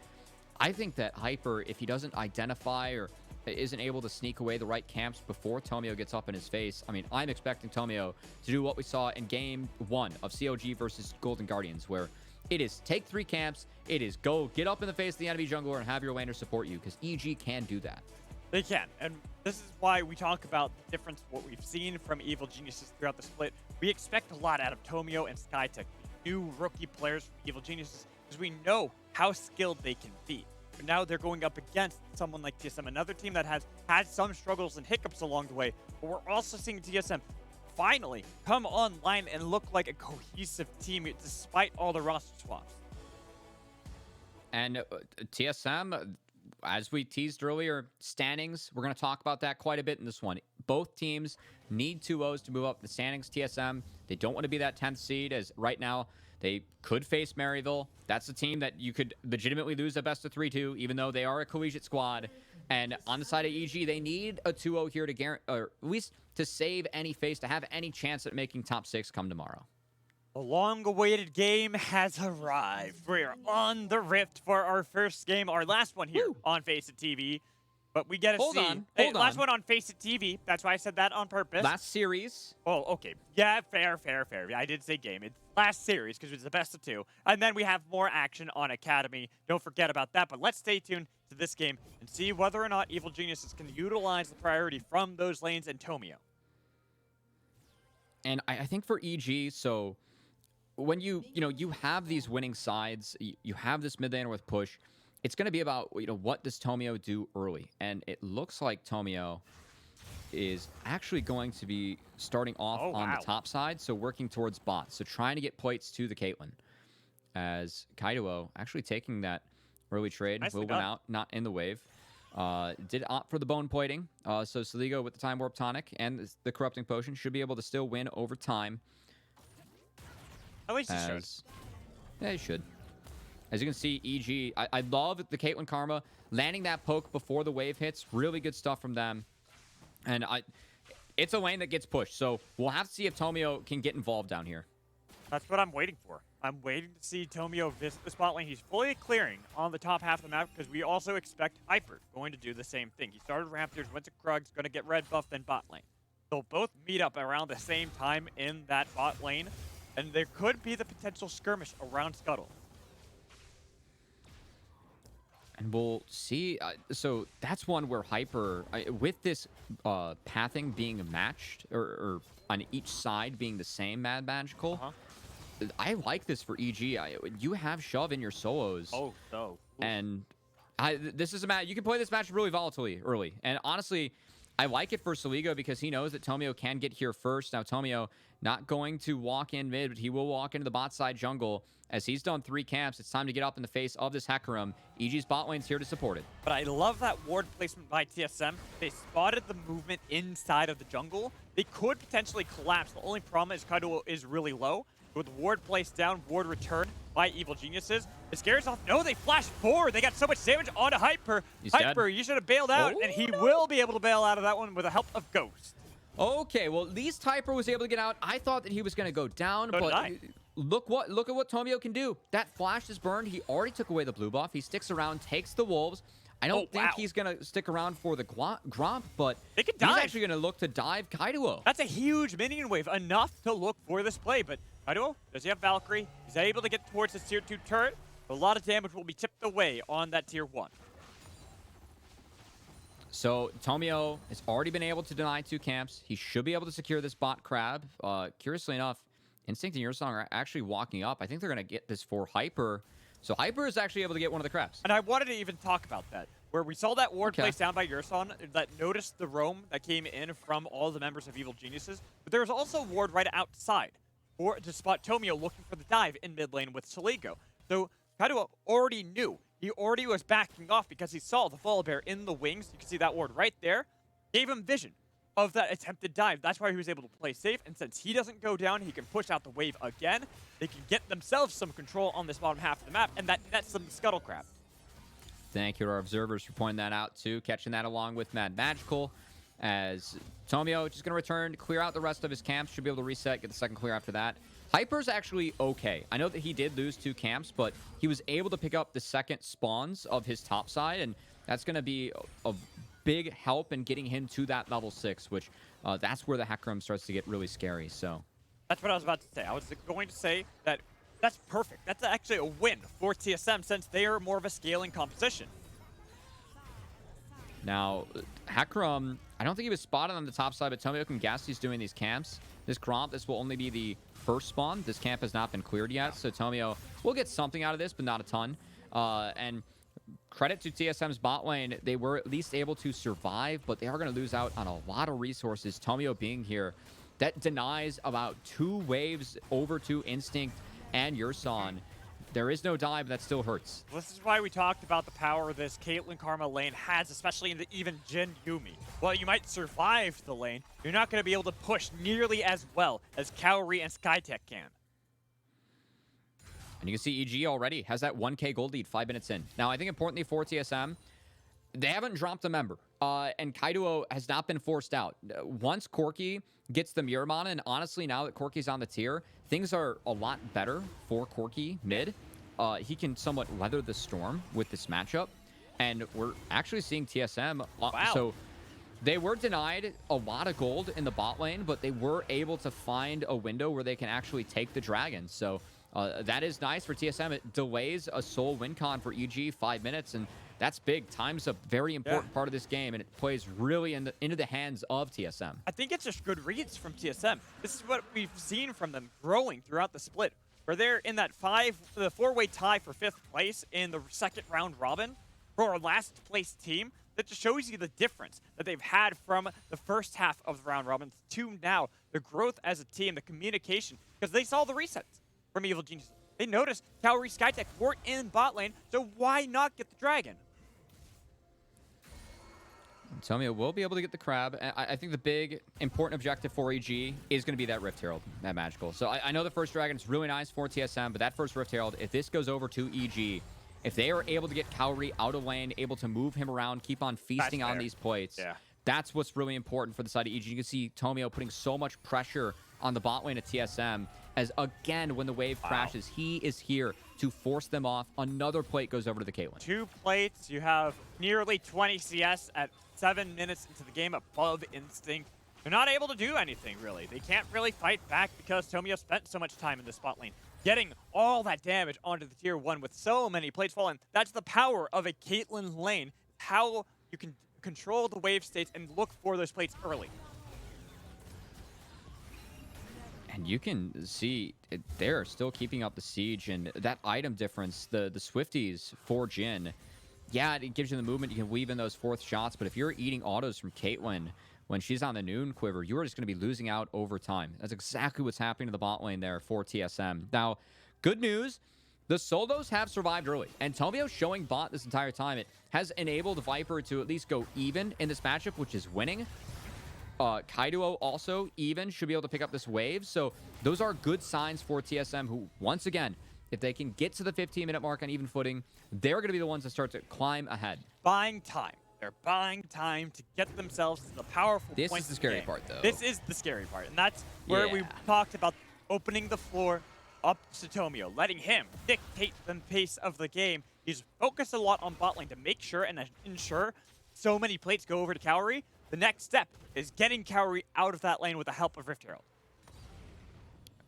I think that Hyper, if he doesn't identify or isn't able to sneak away the right camps before Tomio gets up in his face, I mean, I'm expecting Tomio to do what we saw in Game 1 of COG versus Golden Guardians, where it is take 3 camps, it is go get up in the face of the enemy jungler and have your laner support you, because EG can do that. They can, and this is why we talk about the difference, what we've seen from Evil Geniuses throughout the split. We expect a lot out of Tomio and Skytech, new rookie players from Evil Geniuses, because we know how skilled they can be. But now they're going up against someone like TSM, another team that has had some struggles and hiccups along the way. But we're also seeing TSM finally come online and look like a cohesive team despite all the roster swaps. And TSM, as we teased earlier, standings, we're going to talk about that quite a bit in this one. Both teams need 2-0s to move up the standings. TSM, they don't want to be that 10th seed, as right now they could face Maryville. That's a team that you could legitimately lose a best of 3-2, even though they are a collegiate squad. And on the side of EG, they need a 2-0 here to guarantee, or at least to save any face, to have any chance at making top 6 come tomorrow. The long-awaited game has arrived. We're on the Rift for our first game, our last one here on Face It TV. But we get to Hold see. on. Last one on Face It TV. That's why I said that on purpose. Last series. Oh, okay. Yeah, fair. I did say game. It's last series because it's the best of 2. And then we have more action on Academy. Don't forget about that. But let's stay tuned to this game and see whether or not Evil Geniuses can utilize the priority from those lanes and Tomio. And I think for EG, so when you have these winning sides, you have this mid laner with push, it's going to be about, what does Tomio do early? And it looks like Tomio is actually going to be starting off on the top side, so working towards bot. So trying to get plates to the Caitlyn. As Kaiduo actually taking that early trade, will win out, not in the wave. Did opt for the bone plating. So Saligo with the Time Warp Tonic and the Corrupting Potion should be able to still win over time. At least he should. Yeah, he should. As you can see, EG, I love the Caitlyn Karma landing that poke before the wave hits. Really good stuff from them. And it's a lane that gets pushed. So we'll have to see if Tomio can get involved down here. That's what I'm waiting for. I'm waiting to see Tomio visit the spot lane. He's fully clearing on the top half of the map because we also expect Hyper going to do the same thing. He started Rampage, went to Krug's, going to get red buff, then bot lane. They'll both meet up around the same time in that bot lane, and there could be the potential skirmish around Scuttle. And we'll see. So that's one where Hyper, with this pathing being matched, or on each side being the same Mad Magical, I like this for EG. You have Shove in your solos. Oh, so. And this is a match. You can play this match really volatilely early. And honestly, I like it for Saligo because he knows that Tomio can get here first. Now, Tomio not going to walk in mid, but he will walk into the bot side jungle. As he's done 3 camps, it's time to get up in the face of this Hecarim. EG's bot lane's here to support it. But I love that ward placement by TSM. They spotted the movement inside of the jungle. They could potentially collapse. The only problem is Kaido is really low. With ward placed down, ward return by Evil Geniuses. It scares off. No, they flash forward. They got so much damage onto Hyper. He's Hyper, dead. you should have bailed out, and he will be able to bail out of that one with the help of Ghost. Okay, well, at least Hyper was able to get out. I thought that he was going to go down, So did but I. look at what Tomio can do. That flash is burned. He already took away the blue buff. He sticks around, takes the wolves. I don't think he's going to stick around for the Gromp, but They could he's dive. actually going to look to dive Kaido. That's a huge minion wave, enough to look for this play. But Kaido, does he have Valkyrie? He's able to get towards his tier 2 turret. A lot of damage will be tipped away on that tier 1. So Tomio has already been able to deny 2 camps. He should be able to secure this bot crab. Curiously enough, Instinct and Yursong are actually walking up. I think they're going to get this for Hyper. So Hyper is actually able to get one of the crabs. And I wanted to even talk about that, where we saw that ward placed down by Yurson that noticed the roam that came in from all the members of Evil Geniuses. But there was also a ward right outside to spot Tomio looking for the dive in mid lane with Saligo. So Kaido already knew. He already was backing off because he saw the Fall Bear in the wings. You can see that ward right there. Gave him vision of that attempted dive. That's why he was able to play safe. And since he doesn't go down, he can push out the wave again. They can get themselves some control on this bottom half of the map, and that's some Scuttle Crab. Thank you to our observers for pointing that out too, catching that along with Mad Magical. As Tomio just going to return to clear out the rest of his camps. Should be able to reset, get the second clear after that. Hyper's actually okay. I know that he did lose 2 camps, but he was able to pick up the second spawns of his top side, and that's going to be a big help in getting him to that level 6, which that's where the Hecarim starts to get really scary. So That's what I was about to say. I was going to say that that's perfect. That's actually a win for TSM since they are more of a scaling composition. now, Hecarim, I don't think he was spotted on the top side, but Tomio can guess he's doing these camps. This Gromp, this will only be the first spawn. This camp has not been cleared yet, so Tomio will get something out of this, but not a ton. And credit to TSM's bot lane. They were at least able to survive, but they are going to lose out on a lot of resources. Tomio being here, that denies about 2 waves over to Instinct and Yurson. There is no dive, but that still hurts. This is why we talked about the power this Caitlyn Karma lane has, especially in the even Jin Yumi. While you might survive the lane, you're not going to be able to push nearly as well as Kaori and Skytech can. And you can see EG already has that 1k gold lead 5 minutes in. Now, I think importantly for TSM, they haven't dropped a member. And Kaido has not been forced out. Once Corki gets the Miramon, and honestly, now that Corki's on the tier, things are a lot better for Corki mid. He can somewhat weather the storm with this matchup. And we're actually seeing TSM. Wow. So they were denied a lot of gold in the bot lane, but they were able to find a window where they can actually take the dragon. So that is nice for TSM. It delays a sole win con for EG 5 minutes, and that's big. Time's a very important part of this game, and it plays really into the hands of TSM. I think it's just good reads from TSM. This is what we've seen from them growing throughout the split, where they're in that 4-way tie for 5th place in the second round robin for our last place team. That just shows you the difference that they've had from the first half of the round robin to now. The growth as a team, the communication, because they saw the resets from Evil Geniuses. They noticed Kaori Skytech weren't in bot lane, so why not get the dragon? Tomio will be able to get the crab. I think the big important objective for EG is going to be that Rift Herald, that magical. So I know the first dragon is really nice for TSM, but that first Rift Herald, if this goes over to EG, if they are able to get Kaori out of lane, able to move him around, keep on feasting on these plates, that's what's really important for the side of EG. You can see Tomio putting so much pressure on the bot lane of TSM as, again, when the wave crashes, he is here to force them off. Another plate goes over to the Caitlyn. 2 plates. You have nearly 20 CS at 7 minutes into the game above Instinct. They're not able to do anything, really. They can't really fight back because Tomio spent so much time in the spot lane, getting all that damage onto the tier 1 with so many plates falling. That's the power of a Caitlyn lane, how you can control the wave states and look for those plates early. And you can see they're still keeping up the siege, and that item difference, the Swifties for Jhin, yeah, it gives you the movement. You can weave in those 4th shots, but if you're eating autos from Caitlyn when she's on the noon quiver, you are just going to be losing out over time. That's exactly what's happening to the bot lane there for TSM. Now, good news, the solos have survived early, and Tomio showing bot this entire time. It has enabled Viper to at least go even in this matchup, which is winning. Kaido also even should be able to pick up this wave. So those are good signs for TSM, who, once again, if they can get to the 15-minute mark on even footing, they're going to be the ones that start to climb ahead. Buying time. They're buying time to get themselves to the powerful points. This is the scary part, though. This is the scary part, and that's where we talked about opening the floor up to Tomio, letting him dictate the pace of the game. He's focused a lot on bot lane to make sure and ensure so many plates go over to Kaori. The next step is getting Kaori out of that lane with the help of Rift Herald.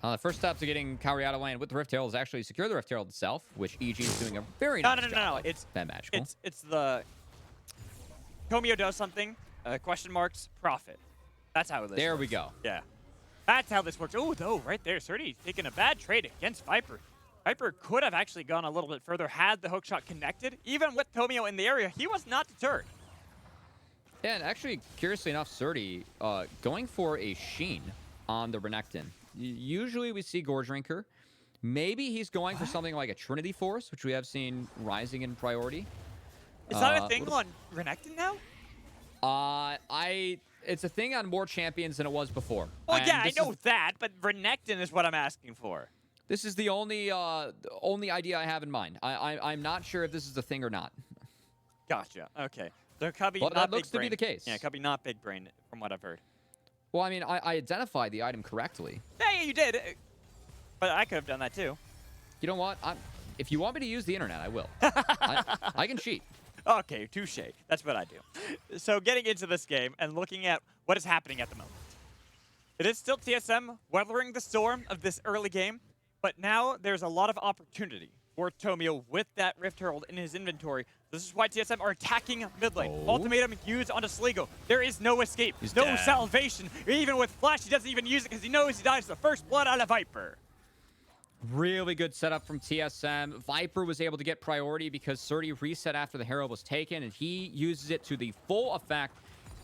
The first step to getting Kaori out of lane with the Rift Herald is actually secure the Rift Herald itself, which EG is doing a very nice job. No. It's that magical. It's the Tomio does something. Question marks. Profit. That's how it is. There we go. Yeah, that's how this works. Oh, though, right there, Surdy taking a bad trade against Viper. Viper could have actually gone a little bit further had the hookshot connected. Even with Tomio in the area, he was not deterred. Yeah, and actually, curiously enough, Surdy going for a Sheen on the Renekton. Usually we see Gorge Drinker. Maybe he's going for something like a Trinity Force, which we have seen rising in priority. Is that a thing on Renekton now? It's a thing on more champions than it was before. Well, yeah, I know that, but Renekton is what I'm asking for. This is the only idea I have in mind. I'm not sure if this is a thing or not. Gotcha. Okay. So Cubby, well, not that looks big to be brain. the case. Yeah, Cubby, not big brain, from what I've heard. Well, I mean, I identified the item correctly. Yeah, you did. But I could have done that too. You know what? If you want me to use the internet, I will. I can cheat. Okay, touche. That's what I do. So getting into this game and looking at what is happening at the moment. It is still TSM weathering the storm of this early game, but now there's a lot of opportunity for Tomio with that Rift Herald in his inventory. This is why TSM are attacking mid lane. Ultimatum used onto Sligo. There is no escape. He's no dead. salvation. Even with Flash, he doesn't even use it because he knows he dies the first blood out of Viper. Really good setup from TSM. Viper was able to get priority because Surdy reset after the Herald was taken, and he uses it to the full effect.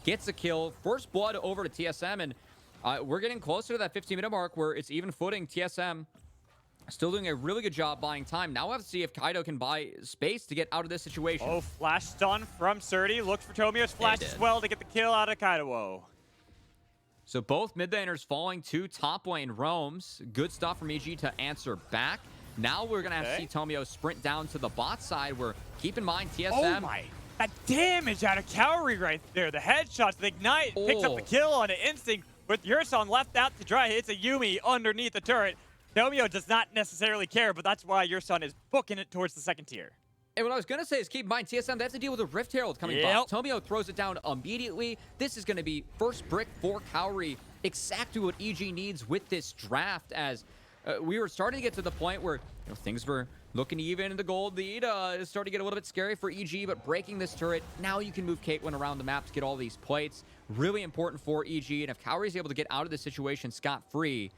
Gets a kill. First blood over to TSM, and we're getting closer to that 15-minute mark where it's even footing. TSM still doing a really good job buying time. Now we'll have to see if Kaido can buy space to get out of this situation. Oh, flash stun from Surdy. Looks for Tomio's flash as well to get the kill out of Kaido. So both mid laners falling to top lane roams. Good stuff from EG to answer back. Now we're going to have to see Tomio sprint down to the bot side where, keep in mind, TSM... Oh my! That damage out of Kaori right there. The headshots, the ignite, picks up the kill on an Instinct with Yurson left out to dry. It's a Yumi underneath the turret. Tomio does not necessarily care, but that's why Yurson is booking it towards the second tier. And what I was going to say is keep in mind, TSM, they have to deal with a Rift Herald coming back. Tomio throws it down immediately. This is going to be first brick for Kaori. Exactly what EG needs with this draft, as we were starting to get to the point where things were looking even in the gold lead. It's starting to get a little bit scary for EG, but breaking this turret, now you can move Caitlyn around the map to get all these plates. Really important for EG, and if Kaori's able to get out of this situation scot-free,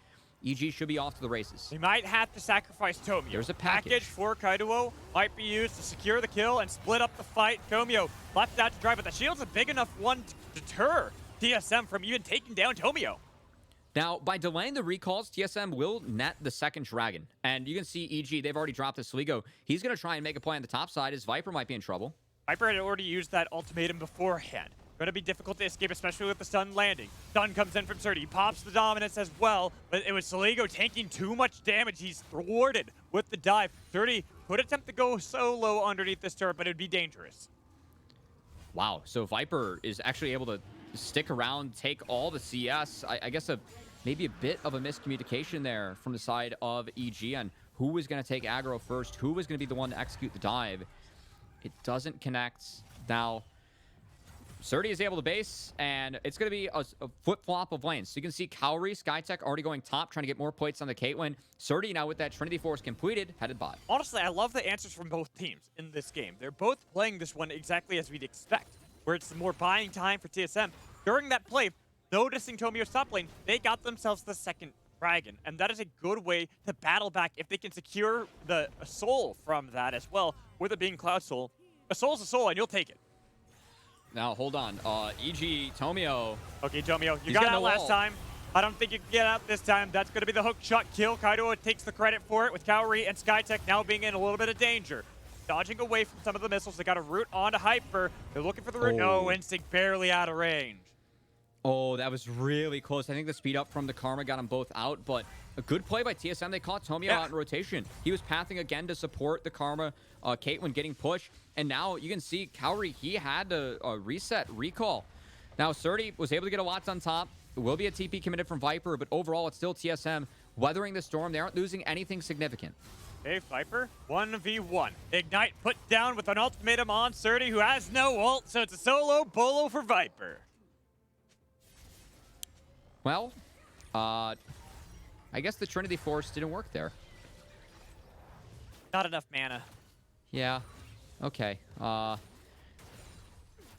EG should be off to the races. They might have to sacrifice Tomio. There's a package for Kaido. Might be used to secure the kill and split up the fight. Tomio left out to drive, but the shield's a big enough one to deter TSM from even taking down Tomio. Now, by delaying the recalls, TSM will net the second dragon. And you can see EG, they've already dropped the Sligo. He's going to try and make a play on the top side as Viper might be in trouble. Viper had already used that ultimatum beforehand. Going to be difficult to escape, especially with the stun landing. Stun comes in from Surdy. He pops the dominance as well, but it was Saligo taking too much damage. He's thwarted with the dive. Surdy could attempt to go solo underneath this turret, but it'd be dangerous. Wow, so Viper is actually able to stick around, take all the CS. I guess maybe a bit of a miscommunication there from the side of EG on who was going to take aggro first, who was going to be the one to execute the dive. It doesn't connect. Now, Surdy is able to base, and it's going to be a flip-flop of lanes. So you can see Cowrie, Skytech already going top, trying to get more plates on the Caitlyn. Surdy now with that Trinity Force completed, headed bot. Honestly, I love the answers from both teams in this game. They're both playing this one exactly as we'd expect, where it's more buying time for TSM. During that play, noticing Tomio's top lane, they got themselves the second dragon, and that is a good way to battle back if they can secure a soul from that as well, with it being Cloud Soul. A soul's a soul, and you'll take it. Now, hold on. EG, Tomio. Okay, Tomio, you He's got got out no last wall. time. I don't think you can get out this time. That's going to be the hook shot kill. Kaido takes the credit for it with Cowrie and Skytech now being in a little bit of danger. Dodging away from some of the missiles. They got a root onto Hyper. They're looking for the root. No, Instinct barely out of range. Oh, that was really close. I think the speed up from the Karma got them both out, but a good play by TSM. They caught Tomio out in rotation. He was pathing again to support the Karma, Caitlyn getting pushed. And now you can see Cowrie, he had a reset, recall. Now, Surdy was able to get a Watts on top. It will be a TP committed from Viper, but overall, it's still TSM weathering the storm. They aren't losing anything significant. Okay, Viper, 1v1. Ignite put down with an ultimatum on Surdy, who has no ult, so it's a solo bolo for Viper. Well, I guess the Trinity Force didn't work there. Not enough mana. Yeah. Okay.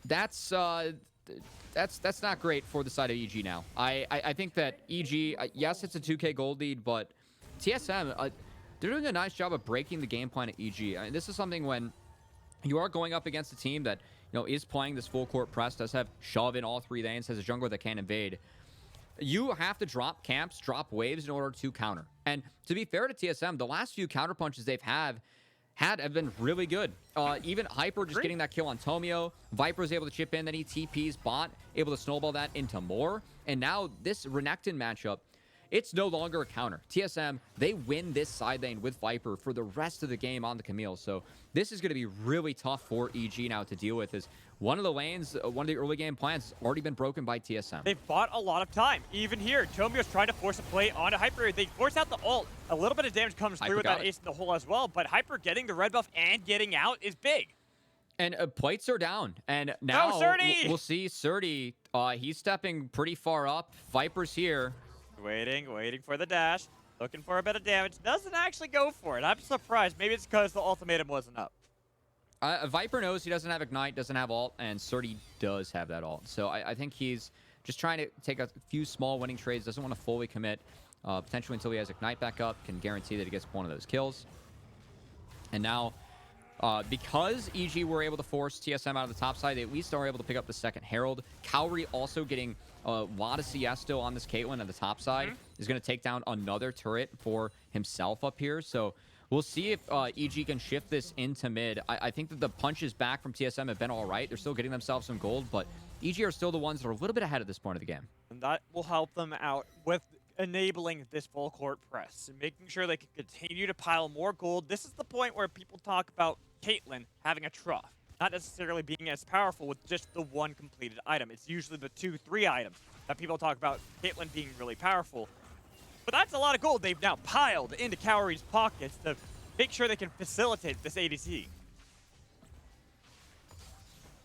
That's not great for the side of EG now. I think that EG, yes, it's a 2K gold lead, but TSM, they're doing a nice job of breaking the game plan at EG. I mean, this is something when you are going up against a team that is playing this full court press, does have shove in all three lanes, has a jungler that can invade. You have to drop camps, drop waves in order to counter. And to be fair to TSM, the last few counter punches they've have been really good. Even Hyper just getting that kill on Tomio. Viper is able to chip in, then he TPs bot, able to snowball that into more. And now this Renekton matchup, it's no longer a counter. TSM, they win this side lane with Viper for the rest of the game on the Camille. So this is going to be really tough for EG now to deal with, as one of the lanes, one of the early game plans has already been broken by TSM. They've bought a lot of time. Even here, Tomio's trying to force a play onto Hyper. They force out the ult. A little bit of damage comes through with that ace in the hole as well, but Hyper getting the red buff and getting out is big. And plates are down. And now we'll see Surdy. He's stepping pretty far up. Viper's here. Waiting for the dash. Looking for a bit of damage. Doesn't actually go for it. I'm surprised. Maybe it's because the ultimatum wasn't up. Viper knows he doesn't have Ignite, doesn't have ult, and Surdy does have that ult. So I think he's just trying to take a few small winning trades, doesn't want to fully commit, potentially until he has Ignite back up, can guarantee that he gets one of those kills. And now, because EG were able to force TSM out of the top side, they at least are able to pick up the second Herald. Cowrie also getting a lot of CS still on this Caitlyn on the top side. Is going to take down another turret for himself up here. So we'll see if EG can shift this into mid. I think that the punches back from TSM have been all right. They're still getting themselves some gold, but EG are still the ones that are a little bit ahead at this point of the game. And that will help them out with enabling this full court press and making sure they can continue to pile more gold. This is the point where people talk about Caitlyn having a trough, not necessarily being as powerful with just the one completed item. It's usually the 2-3 items that people talk about Caitlyn being really powerful. But that's a lot of gold they've now piled into Cowrie's pockets to make sure they can facilitate this ADC.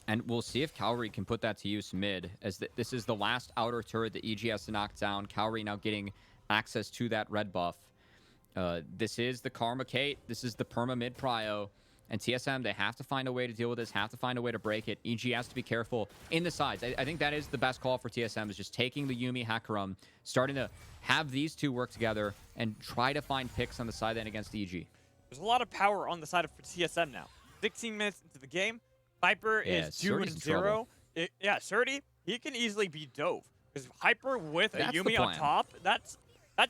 And we'll see if Cowrie can put that to use mid, as this is the last outer turret that EG has to knock down. Cowrie now getting access to that red buff. This is the Karma Kate. This is the perma mid prio. And TSM, they have to find a way to deal with this, have to find a way to break it. EG has to be careful in the sides. I think that is the best call for TSM, is just taking the Yuumi Hecarim, starting to have these two work together and try to find picks on the side end against EG. There's a lot of power on the side of TSM now. 16 minutes into the game, Viper is 2-0. Yeah, Surdy, he can easily be Dove. Because Hyper with a Yuumi on top, that's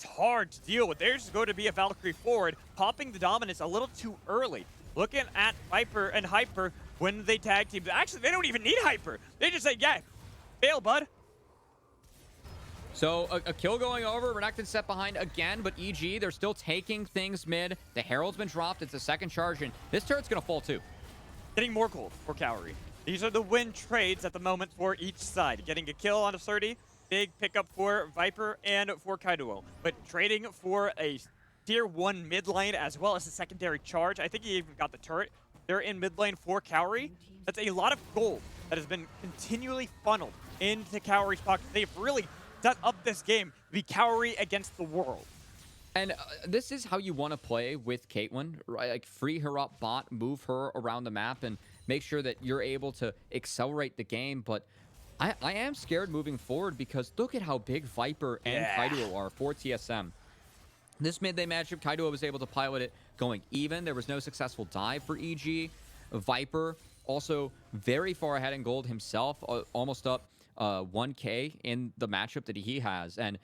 hard to deal with. There's going to be a Valkyrie forward, popping the dominance a little too early. Looking at Viper and Hyper when they tag team. Actually, they don't even need Hyper. They just say, yeah, Fail, bud. So a kill going over. Renekton set behind again, but EG, they're still taking things mid. The Herald's been dropped. It's a second charge, and this turret's going to fall too. Getting more gold for Cowrie. These are the win trades at the moment for each side. Getting a kill on Absurdity, big pickup for Viper and for Kaido. But trading for a tier 1 mid lane as well as a secondary charge. I think he even got the turret. They're in mid lane for Cowrie. That's a lot of gold that has been continually funneled into Cowrie's pocket. They've really set up this game to be Cowrie against the world. And this is how you want to play with Caitlyn, right? Like, free her up bot, move her around the map, and make sure that you're able to accelerate the game. But I am scared moving forward because look at how big Viper and Kaido are for TSM. This mid-lane matchup, Kaido was able to pilot it going even. There was no successful dive for EG. Viper also very far ahead in gold himself, almost up 1K in the matchup that he has. And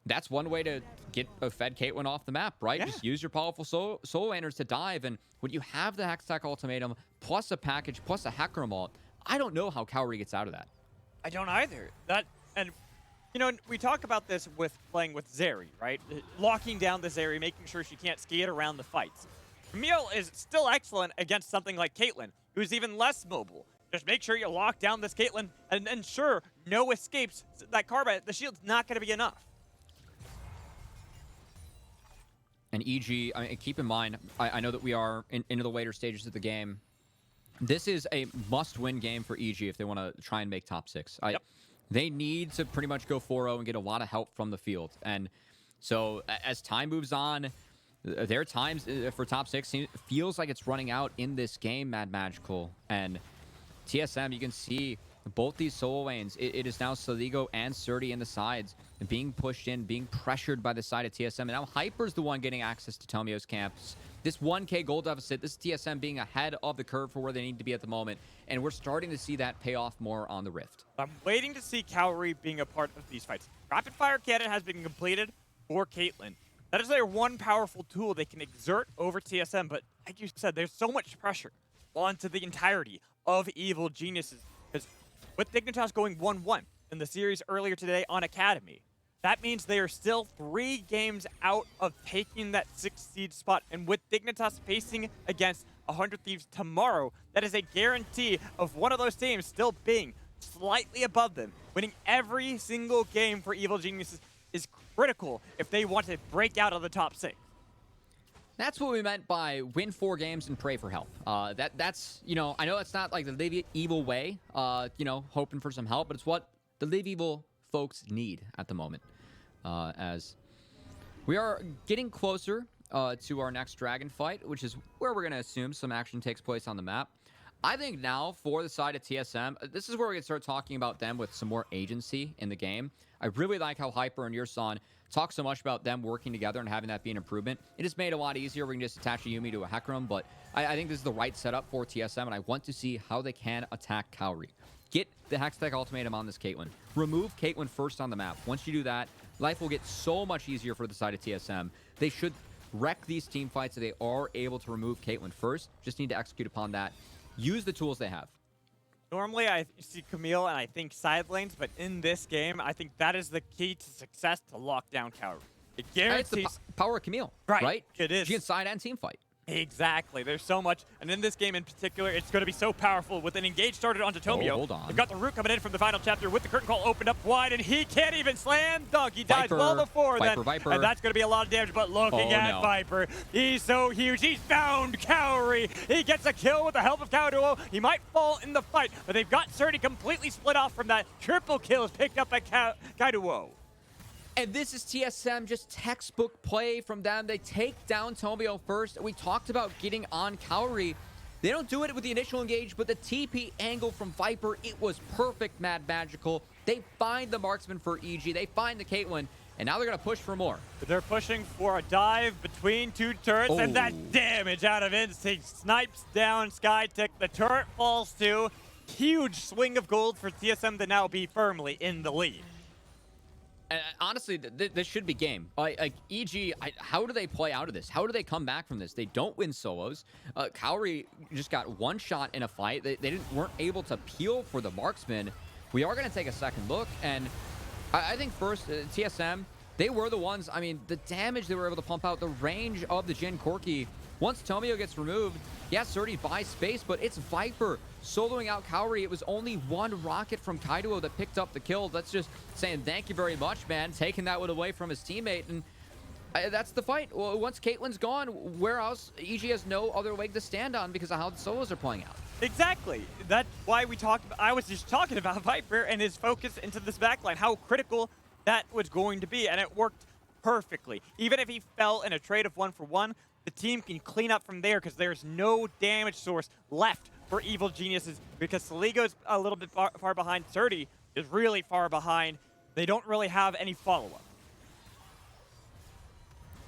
that's one way to get a fed Caitlyn off the map, right? Yeah. Just use your powerful solo laners to dive. And when you have the Hextech ultimatum, plus a package, plus a Hecarim ult, I don't know how Cowrie gets out of that. I don't either. And you know, we talk about this with playing with Zeri, right? Locking down the Zeri, making sure she can't skate around the fights. Camille is still excellent against something like Caitlyn, who's even less mobile. Just make sure you lock down this Caitlyn and ensure no escapes. That Carbide, the shield's not going to be enough. And EG, I mean, keep in mind, I know that we are into the later stages of the game. This is a must-win game for EG if they want to try and make top 6. Yep. They need to pretty much go 4-0 and get a lot of help from the field. And so as time moves on, their times for top 6 feels like it's running out in this game, Mad Magical. And TSM, you can see both these solo lanes. It is now Saligo and Surdy in the sides being pushed in, being pressured by the side of TSM. And now Hyper's the one getting access to Tomio's camps. This 1K gold deficit, this is TSM being ahead of the curve for where they need to be at the moment. And we're starting to see that pay off more on the Rift. I'm waiting to see Cowrie being a part of these fights. Rapid Fire Cannon has been completed for Caitlyn. That is their one powerful tool they can exert over TSM. But like you said, there's so much pressure onto the entirety of Evil Geniuses. Because with Dignitas going 1-1 in the series earlier today on Academy, that means they are still 3 games out of taking that 6th seed spot. And with Dignitas facing against 100 Thieves tomorrow, that is a guarantee of one of those teams still being slightly above them. Winning every single game for Evil Geniuses is critical if they want to break out of the top 6. That's what we meant by win 4 games and pray for help. That's, you know, I know it's not like the Live Evil way, you know, hoping for some help, but it's what the Live Evil folks need at the moment, as we are getting closer to our next dragon fight, which is where we're going to assume some action takes place on the map. I think now for the side of TSM, this is where we can start talking about them with some more agency in the game. I really like how Hyper and Yurson talk so much about them working together and having that be an improvement. It has made it a lot easier. We can just attach a Yumi to a Hecarim, but I think this is the right setup for TSM, and I want to see how they can attack Cowrie. Get the Hextech ultimatum on this Caitlyn. Remove Caitlyn first on the map. Once you do that, life will get so much easier for the side of TSM. They should wreck these team fights so they are able to remove Caitlyn first. Just need to execute upon that. Use the tools they have. Normally, I see Camille and I think side lanes, but in this game, I think that is the key to success to lock down Cowrie. It guarantees... It's the power of Camille, right? Right? It is. She can side and team fight. Exactly. There's so much. And in this game in particular, it's going to be so powerful with an engage started onto Tomio. Oh, hold on. They've got the root coming in from the final chapter with the curtain call opened up wide, and he can't even slam dunk. He dies well before then. Viper. And that's going to be a lot of damage, but looking at Viper, he's so huge. He's found Cowrie. He gets a kill with the help of Cowduo. He might fall in the fight, but they've got Surdy completely split off from that. Triple kill is picked up by Cowduo. And this is TSM, just textbook play from them. They take down Tomio first. We talked about getting on Cowrie. They don't do it with the initial engage, but the TP angle from Viper, it was perfect, Mad Magical. They find the marksman for EG. They find the Caitlyn, and now they're going to push for more. They're pushing for a dive between 2 turrets, and that damage out of Instinct snipes down Skytick. The turret falls too. Huge swing of gold for TSM to now be firmly in the lead. Honestly, this should be game. Like EG, how do they play out of this? How do they come back from this? They don't win solos. Cowrie just got one shot in a fight. They weren't able to peel for the marksman. we are going to take a second look. And I think first, TSM, they were the ones, I mean, the damage they were able to pump out, the range of the Jin Corki. Once Tomio gets removed, yes, Surdy buys space, but it's Viper soloing out Kaori. It was only one rocket from Kaido that picked up the kill. That's just saying thank you very much, man, taking that one away from his teammate. And that's the fight. Well, once Caitlyn's gone, where else? EG has no other leg to stand on because of how the solos are playing out. Exactly. That's why we talked. I was just talking about Viper and his focus into this backline, how critical that was going to be, and it worked perfectly. Even if he fell in a trade of 1-for-1, the team can clean up from there because there's no damage source left for Evil Geniuses because Saligo's a little bit far behind. 30 is really far behind. They don't really have any follow-up.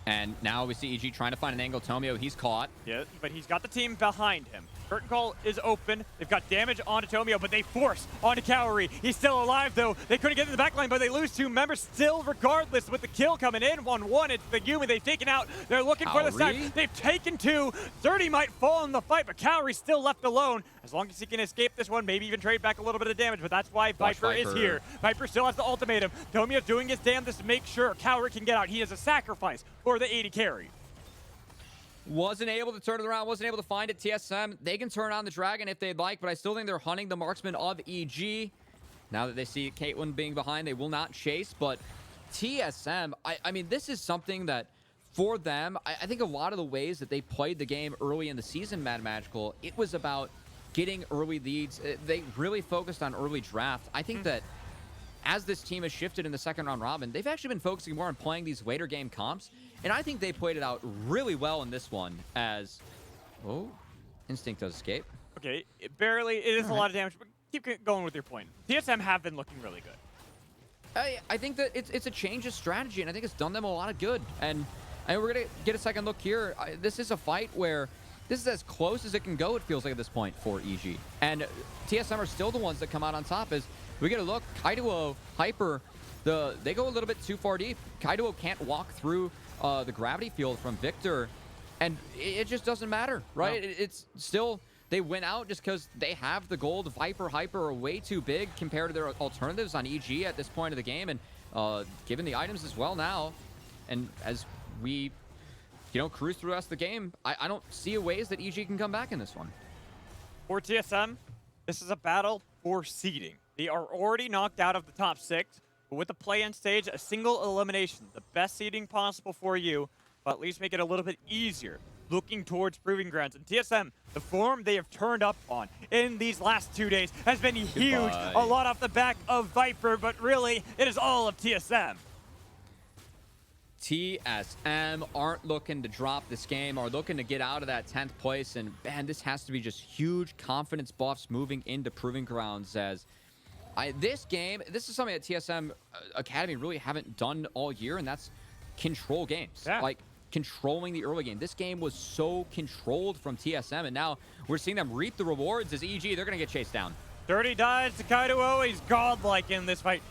And now we see EG trying to find an angle. Tomio, he's caught. Yeah, but he's got the team behind him. Curtain call is open. They've got damage onto Tomio, but they force onto Kaori. He's still alive, though. They couldn't get in the backline, but they lose 2 members still, regardless, with the kill coming in. 1-1, it's the Yumi they've taken out. They're looking for the side. They've taken 2. 30 might fall in the fight, but Kaori's still left alone. As long as he can escape this one, maybe even trade back a little bit of damage, but that's why Viper is here. Viper still has the ultimatum. Tomio doing his damnedest to make sure Kaori can get out. He is a sacrifice for the 80 carry. Wasn't able to turn it around, wasn't able to find it. TSM, they can turn on the Dragon if they'd like, but I still think they're hunting the marksman of EG. Now that they see Caitlyn being behind, they will not chase, but TSM, I mean, this is something that for them, I think a lot of the ways that they played the game early in the season, Mad Magical, it was about getting early leads. They really focused on early draft. I think that as this team has shifted in the second round robin, they've actually been focusing more on playing these later game comps. And I think they played it out really well in this one as... Oh, Instinct does escape. Okay, it is a lot of damage, but keep going with your point. TSM have been looking really good. I think that it's a change of strategy, and I think it's done them a lot of good. And we're going to get a second look here. This is a fight where this is as close as it can go, it feels like, at this point for EG. And TSM are still the ones that come out on top as we get a look. Kaido, Hyper, they go a little bit too far deep. Kaido can't walk through the gravity field from Victor, and it just doesn't matter, right? No. It's still, they win out just because they have the gold. Viper, Hyper are way too big compared to their alternatives on EG at this point of the game, and given the items as well now, and as we, cruise through the rest of the game, I don't see ways that EG can come back in this one. For TSM, this is a battle for seeding. They are already knocked out of the top 6. But with the play-in stage, a single elimination, the best seeding possible for you, but at least make it a little bit easier, looking towards Proving Grounds. And TSM, the form they have turned up on in these last 2 days has been huge. Goodbye. A lot off the back of Viper, but really, it is all of TSM. TSM aren't looking to drop this game, are looking to get out of that 10th place. And, man, this has to be just huge confidence buffs moving into Proving Grounds as... this is something that TSM Academy really haven't done all year, and that's control games. Yeah. Like, controlling the early game. This game was so controlled from TSM, and now we're seeing them reap the rewards as EG. They're going to get chased down. 30 dies to Kaido. He's godlike in this fight.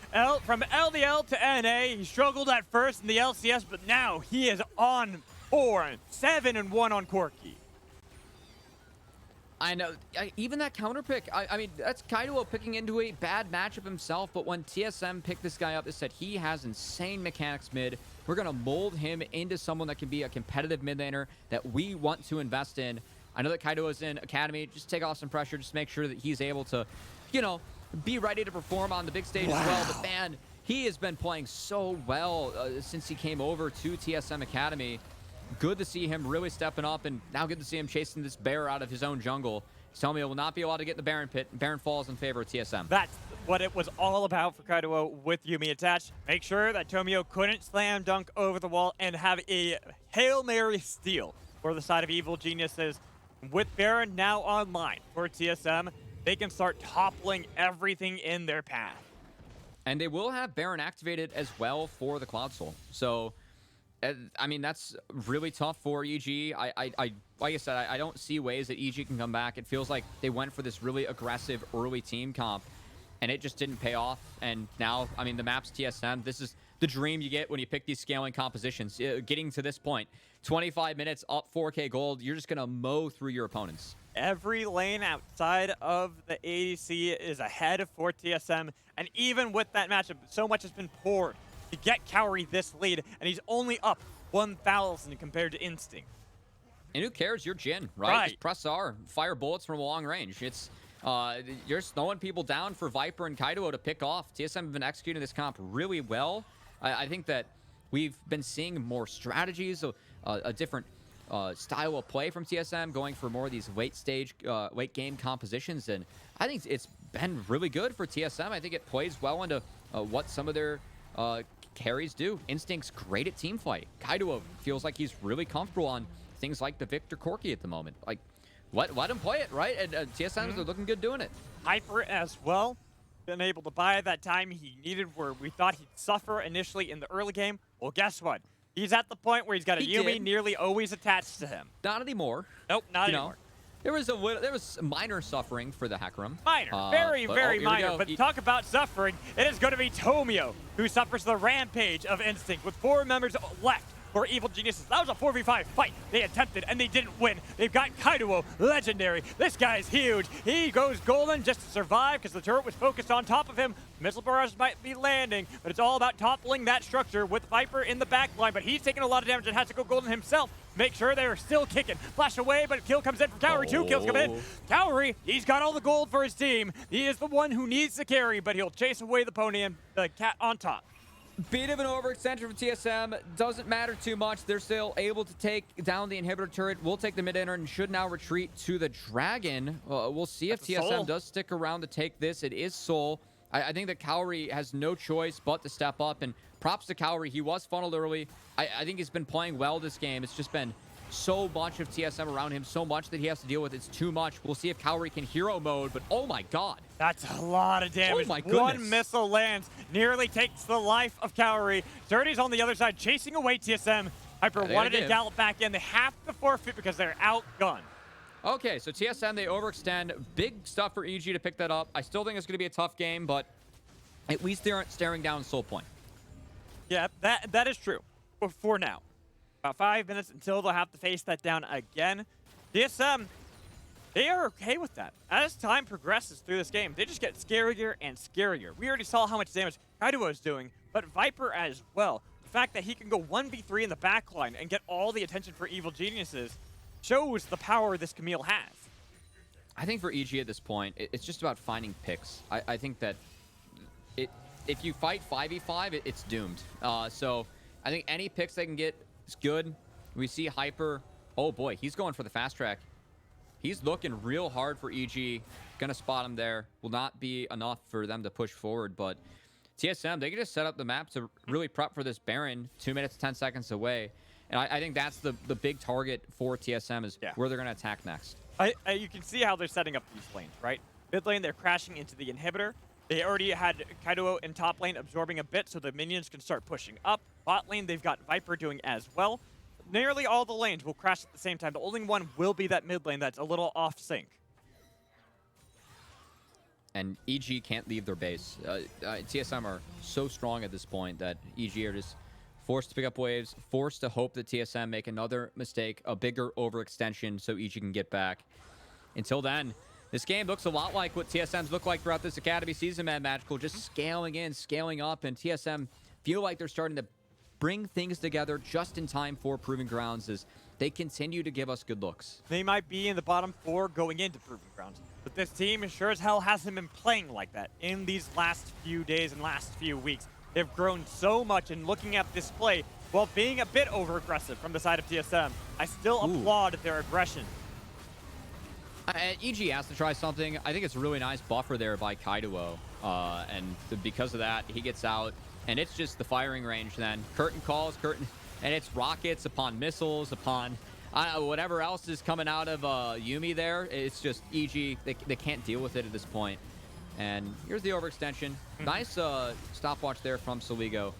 From LDL to NA, he struggled at first in the LCS, but now he is on 4, 7-1 on Corki. I know, even that counter pick, I mean, that's Kaido picking into a bad matchup himself, but when TSM picked this guy up, they said he has insane mechanics mid. We're going to mold him into someone that can be a competitive mid laner that we want to invest in. I know that Kaido is in Academy. Just take off some pressure, just make sure that he's able to, be ready to perform on the big stage as well. But man, he has been playing so well since he came over to TSM Academy. Good to see him really stepping up, and now good to see him chasing this bear out of his own jungle. Tomio will not be allowed to get in the Baron pit. Baron falls in favor of TSM. That's what it was all about for Kaido with Yumi attached. Make sure that Tomio couldn't slam dunk over the wall and have a Hail Mary steal for the side of Evil Geniuses. With Baron now online for TSM, they can start toppling everything in their path. And they will have Baron activated as well for the Cloud Soul. So... I mean, that's really tough for EG. Like I said, I don't see ways that EG can come back. It feels like they went for this really aggressive early team comp. and it just didn't pay off. And now, I mean, the map's TSM. This is the dream you get when you pick these scaling compositions. Getting to this point, 25 minutes up 4K gold, you're just going to mow through your opponents. Every lane outside of the ADC is ahead for TSM, and even with that matchup, so much has been poured to get Cowrie this lead, and he's only up 1,000 compared to Instinct. And who cares? You're Jin, right? Just press R, fire bullets from a long range. It's you're slowing people down for Viper and Kaido to pick off. TSM have been executing this comp really well. I think that we've been seeing more strategies, a different style of play from TSM, going for more of these late game compositions, and I think it's been really good for TSM. I think it plays well into what some of their carries do. Instinct's great at team fight. Kaido feels like he's really comfortable on things like the Victor Corki at the moment. Like, let him play it, right? And TSM's are looking good doing it. Hyper as well, been able to buy that time he needed where we thought he'd suffer initially in the early game. Well, guess what? He's at the point where he's got a Yumi nearly always attached to him. Not anymore. Nope, not anymore. There was minor suffering for the Hecarim. Minor, very minor. But talk about suffering. It is going to be Tomio who suffers the rampage of Instinct with 4 members left for Evil Geniuses. That was a 4v5 fight. They attempted and they didn't win. They've got Kaido, legendary. This guy's huge. He goes golden just to survive because the turret was focused on top of him. Missile barrage might be landing, but it's all about toppling that structure with Viper in the back line. But he's taking a lot of damage and has to go golden himself. Make sure they're still kicking. Flash away, but a kill comes in from Cowrie. 2 kills come in. Cowrie, he's got all the gold for his team. He is the one who needs to carry, but he'll chase away the pony and the cat on top. Bit of an overextension from TSM. Doesn't matter too much. They're still able to take down the inhibitor turret. We'll take the mid-inner and should now retreat to the dragon. We'll see if TSM does stick around to take this. It is Soul. I think that Cowrie has no choice but to step up, and props to Cowrie. He was funneled early. I think he's been playing well this game. It's just been so much of TSM around him, so much that he has to deal with. It's too much. We'll see if Cowrie can hero mode, but oh my god. That's a lot of damage. Oh my goodness. One missile lands, nearly takes the life of Cowrie. Dirty's on the other side, chasing away TSM. Hyper wanted to gallop back in. They have to forfeit because they're outgunned. Okay, so TSM, they overextend. Big stuff for EG to pick that up. I still think it's going to be a tough game, but at least they aren't staring down Soul Point. Yeah, that is true for now. About 5 minutes until they'll have to face that down again. TSM, they are okay with that. As time progresses through this game, they just get scarier and scarier. We already saw how much damage Kaido is doing, but Viper as well. The fact that he can go 1v3 in the backline and get all the attention for Evil Geniuses shows the power this Camille has. I think for EG at this point, it's just about finding picks. I think that if you fight 5v5, it's doomed. So I think any picks they can get is good. We see Hyper. Oh boy, he's going for the fast track. He's looking real hard for EG. Gonna spot him there. Will not be enough for them to push forward, but TSM, they can just set up the map to really prep for this Baron 2 minutes, 10 seconds away. And I think that's the big target for TSM is where they're going to attack next. You can see how they're setting up these lanes, right? Mid lane, they're crashing into the inhibitor. They already had Kaido in top lane absorbing a bit so the minions can start pushing up. Bot lane, they've got Viper doing as well. Nearly all the lanes will crash at the same time. The only one will be that mid lane that's a little off sync. And EG can't leave their base. TSM are so strong at this point that EG are just forced to pick up waves, forced to hope that TSM make another mistake, a bigger overextension so EG can get back. Until then, this game looks a lot like what TSM's looked like throughout this Academy season, man. Magical, just scaling in, scaling up, and TSM feel like they're starting to bring things together just in time for Proving Grounds as they continue to give us good looks. They might be in the bottom 4 going into Proving Grounds, but this team sure as hell hasn't been playing like that in these last few days and last few weeks. They've grown so much, and looking at this play, while being a bit over-aggressive from the side of TSM, I still applaud their aggression. EG has to try something. I think it's a really nice buffer there by Kaido, and because of that, he gets out, and it's just the firing range then. Curtain calls, and it's rockets upon missiles, upon whatever else is coming out of Yumi there. It's just EG, they can't deal with it at this point. And here's the overextension. Nice stopwatch there from Soligo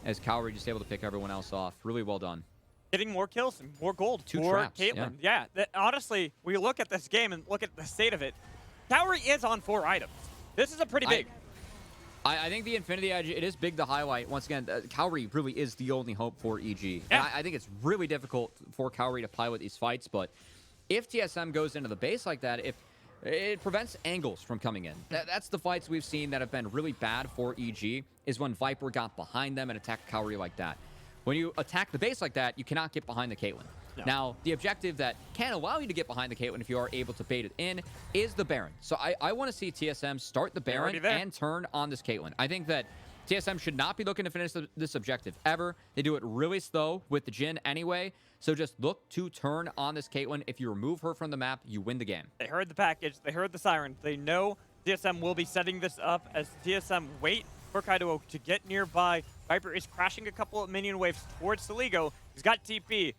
as Cowrie just able to pick everyone else off. Really well done. Getting more kills and more gold 2 for traps, Caitlyn. Yeah, honestly, we look at this game and look at the state of it. Cowrie is on 4 items. This is a pretty big. I think the Infinity Edge, it is big to highlight. Once again, Cowrie really is the only hope for EG. Yeah. And I think it's really difficult for Cowrie to pilot these fights, but if TSM goes into the base like that, if it prevents angles from coming in. That's the fights we've seen that have been really bad for EG, is when Viper got behind them and attacked Cowrie like that. When you attack the base like that, you cannot get behind the Caitlyn. No. Now, the objective that can allow you to get behind the Caitlyn if you are able to bait it in is the Baron. So I want to see TSM start the Baron and turn on this Caitlyn. I think that TSM should not be looking to finish this objective ever. They do it really slow with the Jhin anyway. So just look to turn on this Caitlyn. If you remove her from the map, you win the game. They heard the package. They heard the siren. They know TSM will be setting this up as TSM wait for Kaido to get nearby. Viper is crashing a couple of minion waves towards Saligo. He's got TP.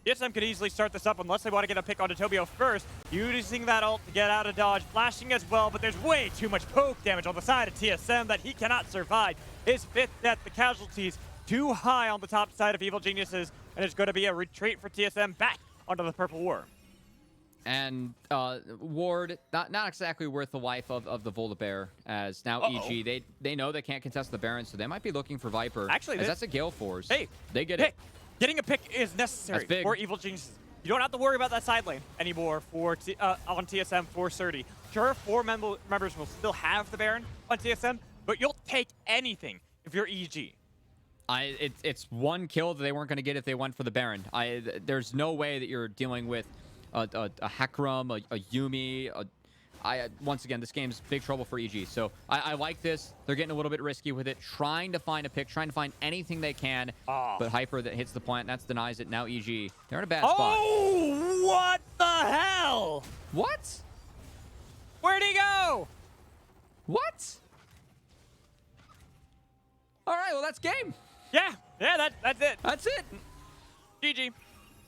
TSM could easily start this up unless they want to get a pick onto Tobio first. Using that ult to get out of dodge. Flashing as well, but there's way too much poke damage on the side of TSM that he cannot survive. His 5th death, the casualties too high on the top side of Evil Geniuses, and it's going to be a retreat for TSM back onto the Purple Worm. And Ward, not exactly worth the life of the Volibear, as now EG, they know they can't contest the Baron, so they might be looking for Viper. Actually, that's a Gale Force. Hey, they get it. Getting a pick is necessary for Evil Geniuses. You don't have to worry about that side lane anymore for on TSM for Surdy. Sure, 4 members will still have the Baron on TSM, but you'll take anything if you're EG. It's one kill that they weren't going to get if they went for the Baron. There's no way that you're dealing with a Hecarim, a Yuumi. Once again, this game's big trouble for EG. So I like this. They're getting a little bit risky with it, trying to find a pick, trying to find anything they can. But Hyper that hits the plant, that's denies it. Now EG, they're in a bad spot. Oh, what the hell? What? Where'd he go? What? All right, well, that's game. Yeah, that's it. That's it. GG.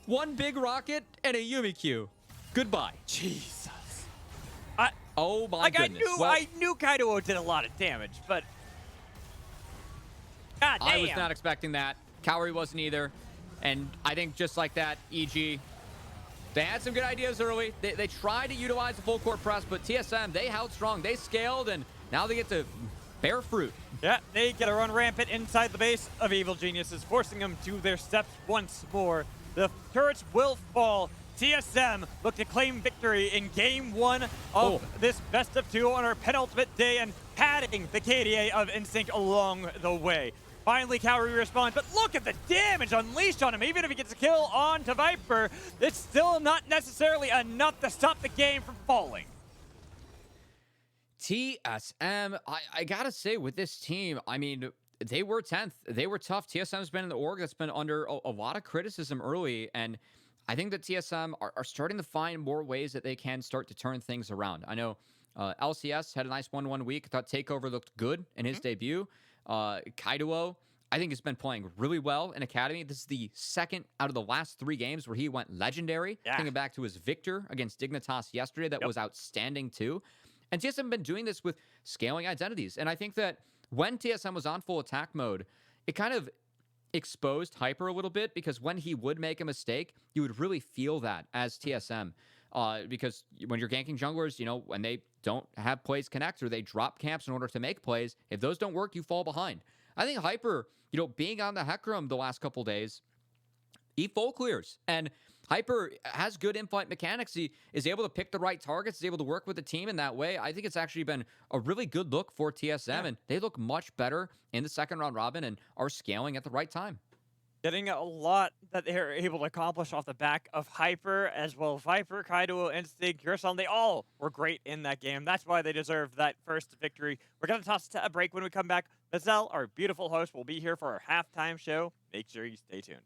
One big rocket and a Yuumi Q. Goodbye. Jesus. Oh my goodness. I knew Kaido did a lot of damage, but God damn. I was not expecting that. Cowrie wasn't either. And I think just like that, EG, they had some good ideas early. They tried to utilize the full court press, but TSM, they held strong. They scaled, and now they get to bear fruit. Yeah, they get to run rampant inside the base of Evil Geniuses, forcing them to their steps once more. The turrets will fall. TSM look to claim victory in Game 1 of this best of 2 on our penultimate day and padding the KDA of Instinct along the way. Finally, Cowrie responds, but look at the damage unleashed on him. Even if he gets a kill onto Viper, it's still not necessarily enough to stop the game from falling. TSM, I gotta say, with this team, I mean, they were 10th. They were tough. TSM's been in the org that's been under a lot of criticism early, and I think that TSM are starting to find more ways that they can start to turn things around. I know LCS had a nice 1-1 week. I thought Takeover looked good in his debut. Kaido, I think, has been playing really well in Academy. This is the 2nd out of the last 3 games where he went legendary. Thinking back to his Victor against Dignitas yesterday, that was outstanding too. And TSM been doing this with scaling identities. And I think that when TSM was on full attack mode, it kind of exposed Hyper a little bit, because when he would make a mistake, you would really feel that as TSM. Because when you're ganking junglers, you know, when they don't have plays connect or they drop camps in order to make plays, if those don't work, you fall behind. I think Hyper, you know, being on the Hecarim the last couple days, he full clears. And Hyper has good in-flight mechanics. He is able to pick the right targets, is able to work with the team in that way. I think it's actually been a really good look for TSM, and they look much better in the 2nd round robin and are scaling at the right time. Getting a lot that they're able to accomplish off the back of Hyper, as well. Viper, Kaido, Instinct, Gerson, they all were great in that game. That's why they deserve that first victory. We're going to toss a break when we come back. Mazel, our beautiful host, will be here for our halftime show. Make sure you stay tuned.